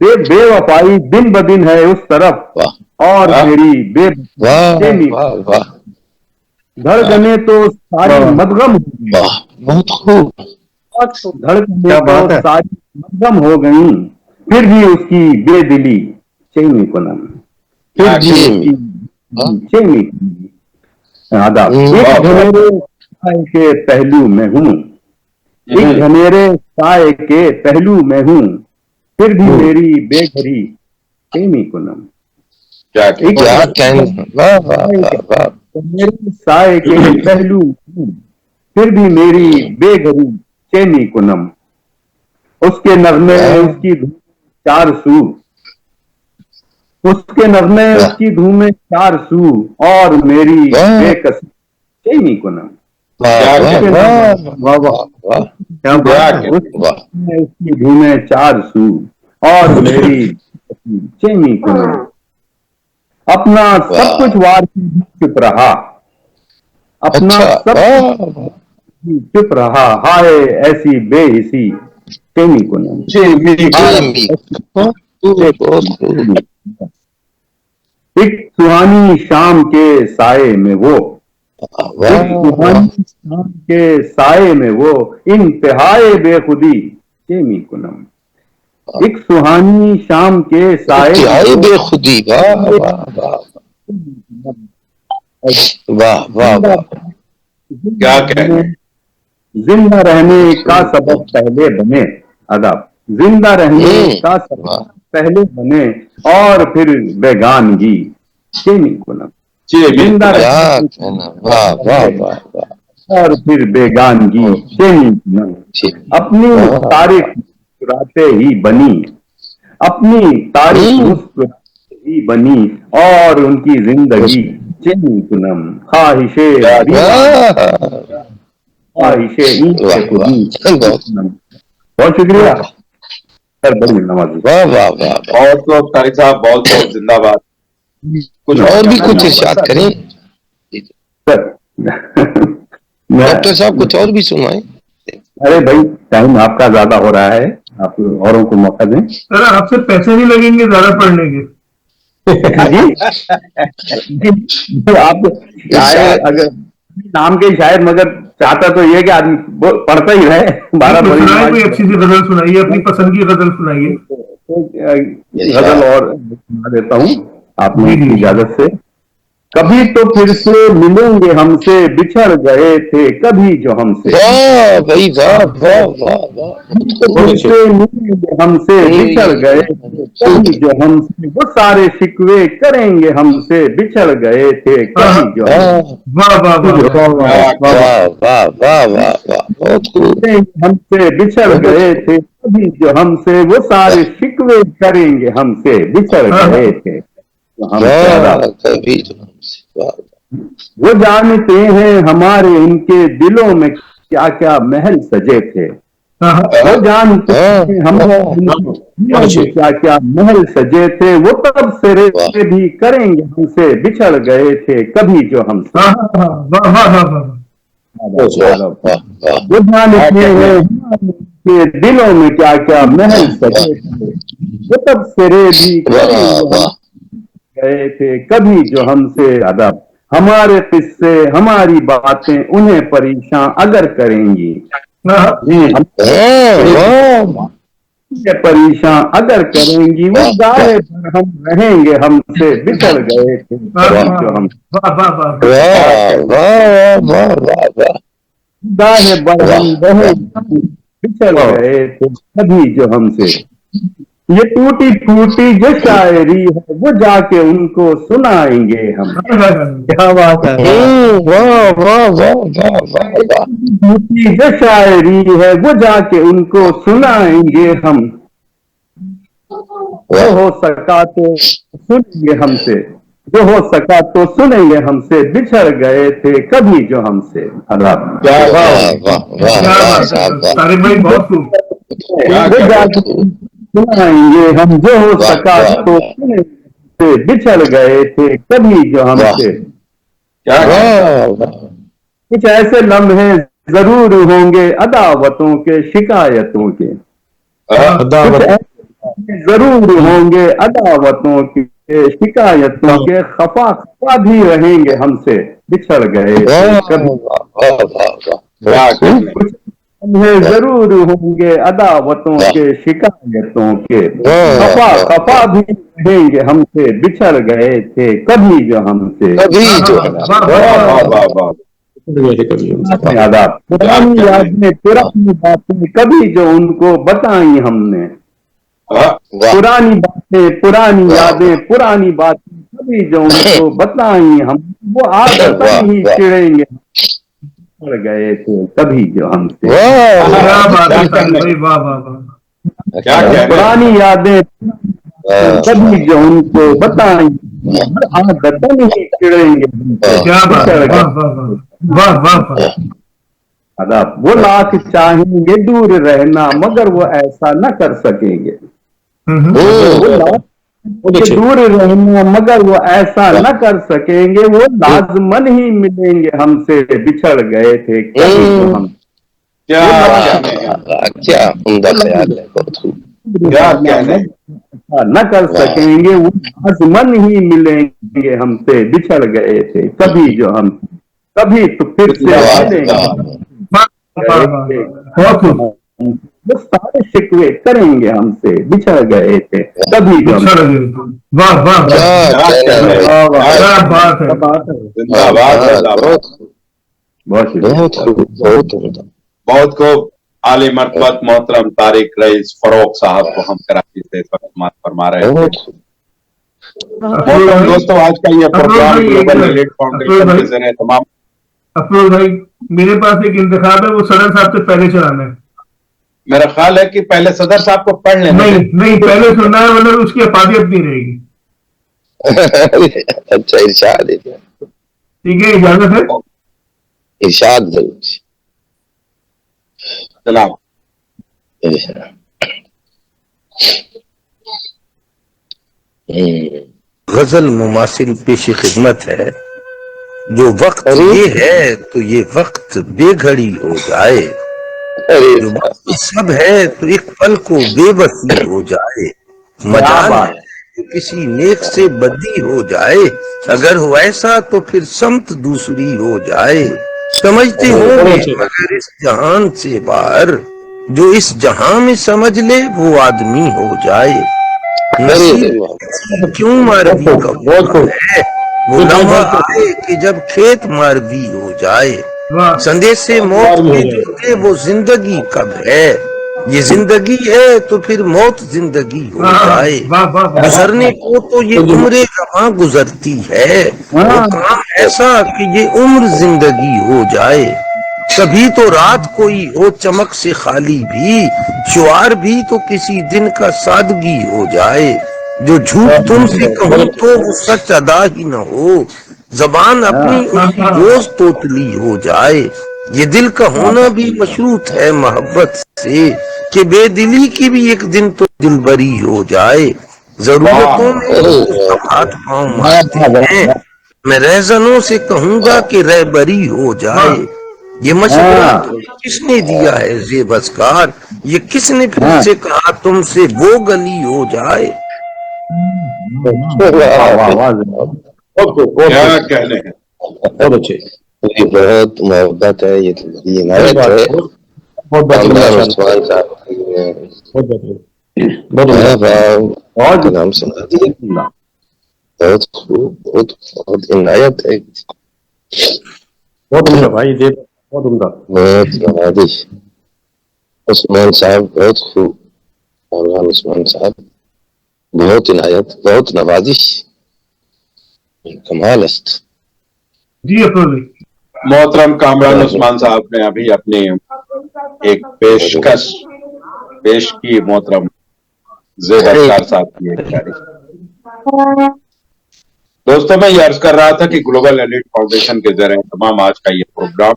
بے وفائی دن بدن ہے اس طرف اور میری بے دھڑکنیں تو ساری مدغم ہو گئی، بہت خوب، دھڑکنیں تو ساری مدغم ہو گئیں، پھر بھی اس کی بے دلی چینی کنم، پھر بھی اس کی چینی آداب۔ ایک گھنیرے سائے کے پہلو میں ہوں، ایک گھنیرے سائے کے پہلو میں ہوں، پھر بھی میری بے گھری چینی کنم، میرے سائے کے پہلو ہوں، پھر بھی میری بے گھری چینی کنم، اس کے نغمے اس کی دھوم چار سو، اس کے نغمے اس کی دھومیں چار سو، اور میری بے کسی چینی کنم، اس کی دھومیں چار سو اور میری چینی کنم، اپنا سب کچھ وار کی چپ رہا، اپنا سب چپ رہا، ہائے ایسی بے حسی چینی کنم، ایک سہانی شام کے سائے میں وہ، ایک سہانی شام کے سائے میں وہ انتہائے بے خودی چینی کنم، ایک سہانی شام کے سائے بے خودی، واہ واہ واہ، کیا کہنے، زندہ رہنے کا سبب پہلے بنے، ادب زندہ رہنے کا سبب پہلے بنے اور پھر بیگانگی چینی کنم، زندہ رہنے اور پھر بیگانگی چینی کنم، اپنی تاریخ مسکراتے ہی بنی، اپنی تاریخ مسکراتے ہی بنی اور ان کی زندگی چینی کنم، خواہشیں بہت شکریہ سر، بڑی نمازی، بہت بہت قاری صاحب، بہت بہت زندہ باد۔ کچھ اور بھی کچھ ارشاد کریں ڈاکٹر صاحب، کچھ اور بھی سنائیں۔ ارے بھائی ٹائم آپ کا زیادہ ہو رہا ہے، آپ اوروں کو موقع دیں۔ سر آپ سے پیسے نہیں لگیں گے زیادہ پڑھنے کے؟ آپ شاعر اگر نام کے شاعر، مگر چاہتا تو یہ کہ آدمی پڑھتا ہی رہے۔ کوئی اچھی سی غزل سنائیے، اپنی پسند کی غزل سنائیے۔ غزل اور سنا دیتا ہوں آپ نے اجازت سے۔ کبھی تو پھر سے ملیں گے ہم سے، بچھڑ گئے تھے کبھی جو ہم سے، پھر سے ملیں گے ہم سے، بچھڑ گئے تھے کبھی جو ہم سے، وہ سارے شکوے کریں گے ہم سے، بچھڑ گئے تھے کبھی جو ہم سے، بچھڑ گئے تھے کبھی جو ہم سے، وہ سارے شکوے کریں گے ہم سے، بچھڑ گئے تھے ہم سے، وہ جانتے ہیں ہمارے ان کے دلوں میں کیا کیا محل سجے تھے، وہ جانتے ہیں ہمارے کیا کیا محل سجے تھے، وہ تب سے بھی کریں گے ہم سے، بچھڑ گئے تھے کبھی جو ہم سے، وہ جانتے ہیں ہمارے دلوں میں کیا کیا محل سجے تھے، وہ تب سے بھی کریں گے گئے تھے کبھی جو ہم سے، ادب ہمارے قصے ہماری باتیں انہیں پریشان اگر کریں گی، پریشان اگر کریں گی، وہ گائے پر ہم رہیں گے ہم سے، بچھڑ گئے تھے جو ہم، گاہے بر ہم رہیں گے، بچھڑ گئے تھے کبھی جو ہم سے، یہ ٹوٹی پھوٹی جو شاعری ہے وہ جا کے ان کو سنائیں گے ہم، کیا بات ہے، ٹوٹی جو شاعری ہے وہ جا کے ان کو سنائیں گے ہم، جو ہو سکا تو سنیں گے ہم سے، جو ہو سکا تو سنیں گے ہم سے، بچھڑ گئے تھے کبھی جو ہم سے، سنائیں گے ہم، جو ہو سکا تو سنیں گے، بچھڑ گئے تھے کبھی جو ہم سے، کچھ ایسے لمحے ضرور ہوں گے عداوتوں کے شکایتوں کے، ضرور ہوں گے عداوتوں کے شکایتوں کے، خفا خفا بھی رہیں گے ہم سے بچھڑ گئے کبھی، کچھ لمحے ضرور ہوں گے عداوتوں کے شکایتوں کے، خفا خفا بھی رہیں گے ہم سے بچھڑ گئے تھے کبھی جو ہم سے، پرانی یادیں پرانی باتیں کبھی جو ان کو بتائیں ہم نے، پرانی باتیں پرانی یادیں پرانی باتیں کبھی جو ان کو بتائیں ہم، وہ عادتاً ہی چڑیں گے پڑ گئے تھے کبھی جو ہم سے، پرانی یادیں کبھی جو ان کو بتائیں عادتاً ہی چڑیں گے، وہ لاکھ چاہیں گے دور رہنا مگر وہ ایسا نہ کر سکیں گے، وہ لاکھ دور رہنا مگر وہ ایسا نہ کر سکیں گے، وہ لازمن ہی ملیں گے ہم سے بچھڑ گئے تھے کبھی جو ہم، کیا عمدہ خیال ہے، نہ کر سکیں گے، وہ لازمن ہی ملیں گے ہم سے بچھڑ گئے تھے کبھی جو ہم، کبھی تو پھر سے ملیں گے، وہ سارے شکوے کریں گے ہم سے بچھڑ گئے تھے کبھی جو ہم، بہت خوب. عالی مرتبت محترم طارق رئیس فروخ صاحب کو ہم کراچی سے فرما رہے تھے. محترم دوستوں، آج کا یہ پروگرام گلوبل ایلیٹ فاؤنڈیشن کے ذریعے تمام. افروز بھائی، میرے پاس ایک انتخاب ہے، وہ صدر صاحب سے پہلے چلانا ہے. میرا خیال ہے کہ پہلے صدر صاحب کو پڑھ لینا. نہیں پہلے سننا ہے ورنہ اس کی افادیت نہیں رہے گی. اچھا ارشاد ہے، ٹھیک ہے، اجازت ہے. ارشاد ضرور جناب. غزل مماثل پیش خدمت ہے، جو وقت یہ ہے تو یہ وقت بے گھڑی ہو جائے، جو باقی سب ہے تو ایک پل کو بے بسی ہو جائے، مجال ہے کہ کسی نیک سے بدی ہو جائے، اگر ہو ایسا تو پھر سمت دوسری ہو جائے، سمجھتے ہوں گے مگر اس جہان سے باہر، جو اس جہاں میں سمجھ لے وہ آدمی ہو جائے، نصیب کیوں ماروی کا ہے، وہ لمحہ آئے کہ جب کھیت ماروی ہو جائے، سندیسے موت کے جو دے وہ زندگی کب ہے، یہ زندگی ہے تو پھر موت زندگی ہو جائے، گزرنے کو تو یہ عمر جہاں گزرتی ہے، وہ کام ایسا کہ یہ عمر زندگی ہو جائے، کبھی تو رات کوئی ہو چمک سے خالی بھی، شعار بھی تو کسی دن کا سادگی ہو جائے، جو جھوٹ تم سے کہوں تو وہ سچ ادا ہی نہ ہو، زبان اپنی اسی روز توتلی ہو جائے، یہ دل کا ہونا بھی مشروط ہے محبت سے، کہ بے دلی کی بھی ایک دن تو دل بری ہو جائے، ضرورتوں میں ہاتھ پاؤں مارتے ہیں، میں رہزنوں سے کہوں گا کہ رہبری ہو جائے، یہ مشورہ کس نے دیا ہے زیب ازکار، یہ کس نے پھر سے کہا تم سے وہ گلی ہو جائے۔ بہت اچھے، بہت محبت ہے، یہ تو بڑی عنایت ہے عمران عثمان صاحب کا نام سنا دیا، بہت خوب، بہت عنایت ہے، بہت عمدہ بھائی، بہت عمدہ، بہت نوازش. عثمان صاحب بہت خوب، عمران عثمان صاحب بہت عنایت، بہت نوازش، کمال است. جی افروز. محترم کامران عثمان صاحب نے ابھی اپنی ایک پیشکش پیش کی محترم زیب ازکار صاحب کی ایک شاعری. دوستوں، میں یہ عرض کر رہا تھا کہ گلوبل ایلیٹ فاؤنڈیشن کے زیر اہتمام آج کا یہ programme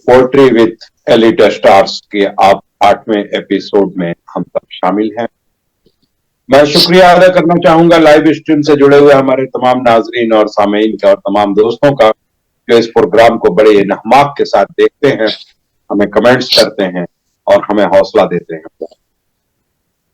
poetry with elite stars کے 8ویں ایپیسوڈ میں ہم سب شامل ہیں. میں شکریہ ادا کرنا چاہوں گا لائیو اسٹریم سے جڑے ہوئے ہمارے تمام ناظرین اور سامعین کا اور تمام دوستوں کا جو اس پروگرام کو بڑے انہماک کے ساتھ دیکھتے ہیں، ہمیں کمنٹس کرتے ہیں اور ہمیں حوصلہ دیتے ہیں.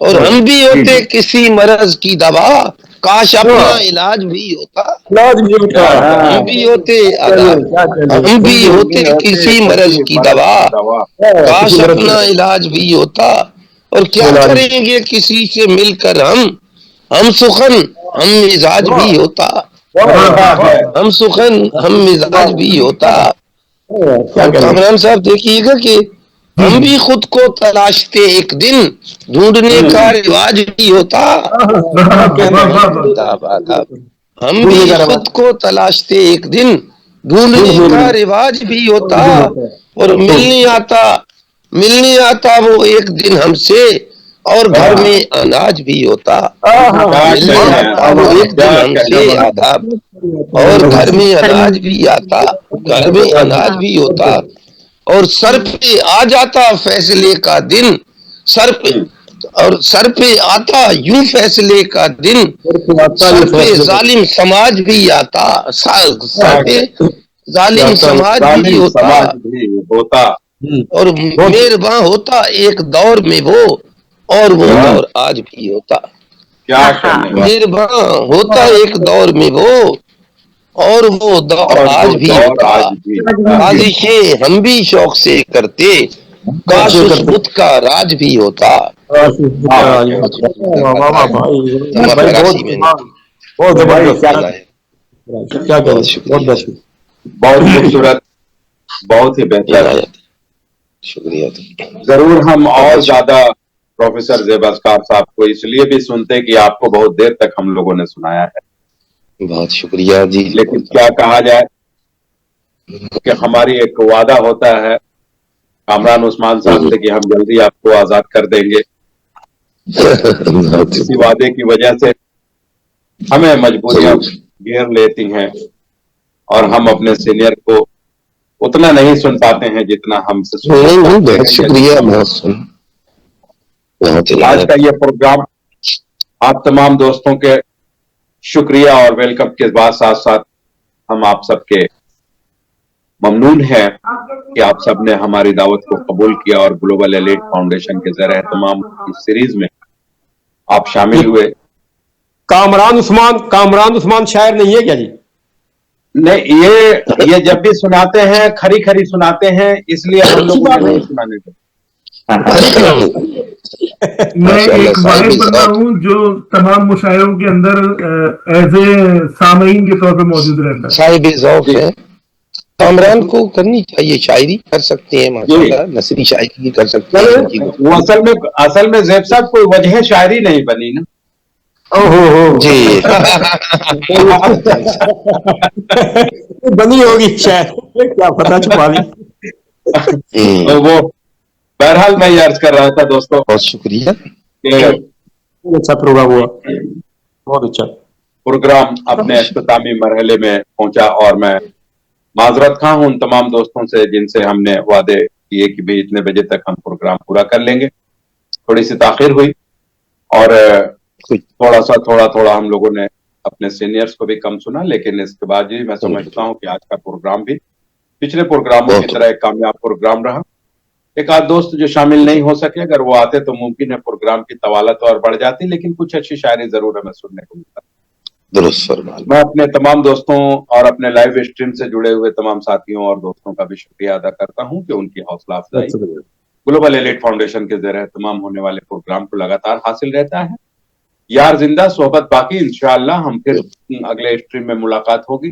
اور ہم بھی ہوتے کسی مرض کی دوا، کاش اپنا علاج بھی ہوتا، ہم بھی ہوتے ہم بھی ہوتے کسی مرض کی دوا، کاش اپنا علاج بھی ہوتا، اور کیا کریں گے کسی سے مل کر ہم سخن ہم مزاج بھی ہوتا، ہم سخن ہم مزاج بھی ہوتا۔ کامران صاحب دیکھیے گا کہ ہم بھی خود کو تلاشتے ایک دن، ڈھونڈنے کا رواج بھی ہوتا، ہم بھی خود کو تلاشتے ایک دن، ڈھونڈنے کا رواج بھی ہوتا، اور ملنے آتا وہ ایک دن ہم سے، اور گھر میں اناج بھی ہوتا، ملنے آتا وہ ایک دن ہم سے آداب، اور گھر میں اناج بھی آتا، گھر میں اناج بھی ہوتا، اور سر پہ آ جاتا فیصلے کا دن، سر پہ آتا یوں فیصلے کا دن، سر پہ ظالم سماج بھی آتا، سر پہ ظالم سماج بھی ہوتا، اور مہرباں ہوتا ایک دور میں وہ، اور وہ دور آج بھی ہوتا، مہرباں ہوتا ایک دور میں وہ، اور وہ دور آج بھی ہوتا، سازشیں ہم بھی شوق سے کرتے، کاش اس بت کا راج بھی ہوتا۔ بہت خوبصورت، بہت ہی بہتر، شکریہ۔ ضرور ہم اور زیادہ پروفیسر زیب اسکار صاحب کو اس لیے بھی سنتے کہ آپ کو بہت دیر تک ہم لوگوں نے سنایا ہے، بہت شکریہ جی۔ لیکن کیا کہا جائے کہ ہماری ایک وعدہ ہوتا ہے کامران عثمان صاحب سے کہ ہم جلدی آپ کو آزاد کر دیں گے، اسی وعدے کی وجہ سے ہمیں مجبوریاں گھیر لیتی ہیں، اور ہم اپنے سینئر کو اتنا نہیں سن پاتے ہیں جتنا ہم سے بہت شکریہ۔ آج کا یہ پروگرام آپ تمام دوستوں کے شکریہ اور ویلکم کے بعد ساتھ ساتھ ہم آپ سب کے ممنون ہیں کہ آپ سب نے ہماری دعوت کو قبول کیا، اور گلوبل ایلیٹ فاؤنڈیشن کے زیر اہتمام اس سیریز میں آپ شامل ہوئے۔ کامران عثمان شاعر نہیں ہے کیا جی؟ نہیں، یہ جب بھی سناتے ہیں کھری کھری سناتے ہیں، اس لیے ہم لوگ نہیں سنانے دیتے۔ میں ایک واحد بندہ ہوں جو تمام مشاعروں کے اندر ایز اے سامعین کے طور پہ موجود رہتا ہے۔ صاحب ذوق ہے، کامران کو کرنی چاہیے، شاعری کر سکتے ہیں ماشاءاللہ، نثری شاعری کر سکتے ہیں۔ وہ اصل میں زیب صاحب کوئی وجہ شاعری نہیں بنی نا، جی بنی ہوگی شاید، کیا پتا چھپا لی۔ وہ بہرحال میں یہ عرض کر رہا تھا دوستوں، بہت شکریہ، اچھا پروگرام ہوا، بہت اچھا پروگرام اپنے اختتامی مرحلے میں پہنچا، اور میں معذرت خواہ ہوں ان تمام دوستوں سے جن سے ہم نے وعدے کیے کہ بھی اتنے بجے تک ہم پروگرام پورا کر لیں گے۔ تھوڑی سی تاخیر ہوئی، اور تھوڑا ہم لوگوں نے اپنے سینئرز کو بھی کم سنا، لیکن اس کے بعد میں سمجھتا ہوں کہ آج کا پروگرام بھی پچھلے پروگراموں کی طرح ایک کامیاب پروگرام رہا۔ ایک آدھ دوست جو شامل نہیں ہو سکے، اگر وہ آتے تو ممکن ہے پروگرام کی طوالت اور بڑھ جاتی، لیکن کچھ اچھی شاعری ضرور ہمیں سننے کو ملتا۔ درست فرمایا۔ میں اپنے تمام دوستوں اور اپنے لائیو اسٹریم سے جڑے ہوئے تمام ساتھیوں اور دوستوں کا بھی شکریہ ادا کرتا ہوں کہ ان کی حوصلہ افزائی گلوبل ایلیٹ فاؤنڈیشن کے زیر اہتمام ہونے والے پروگرام کو لگاتار حاصل رہتا ہے۔ یار زندہ، صحبت باقی، انشاءاللہ ہم پھر اگلے اسٹریم میں ملاقات ہوگی۔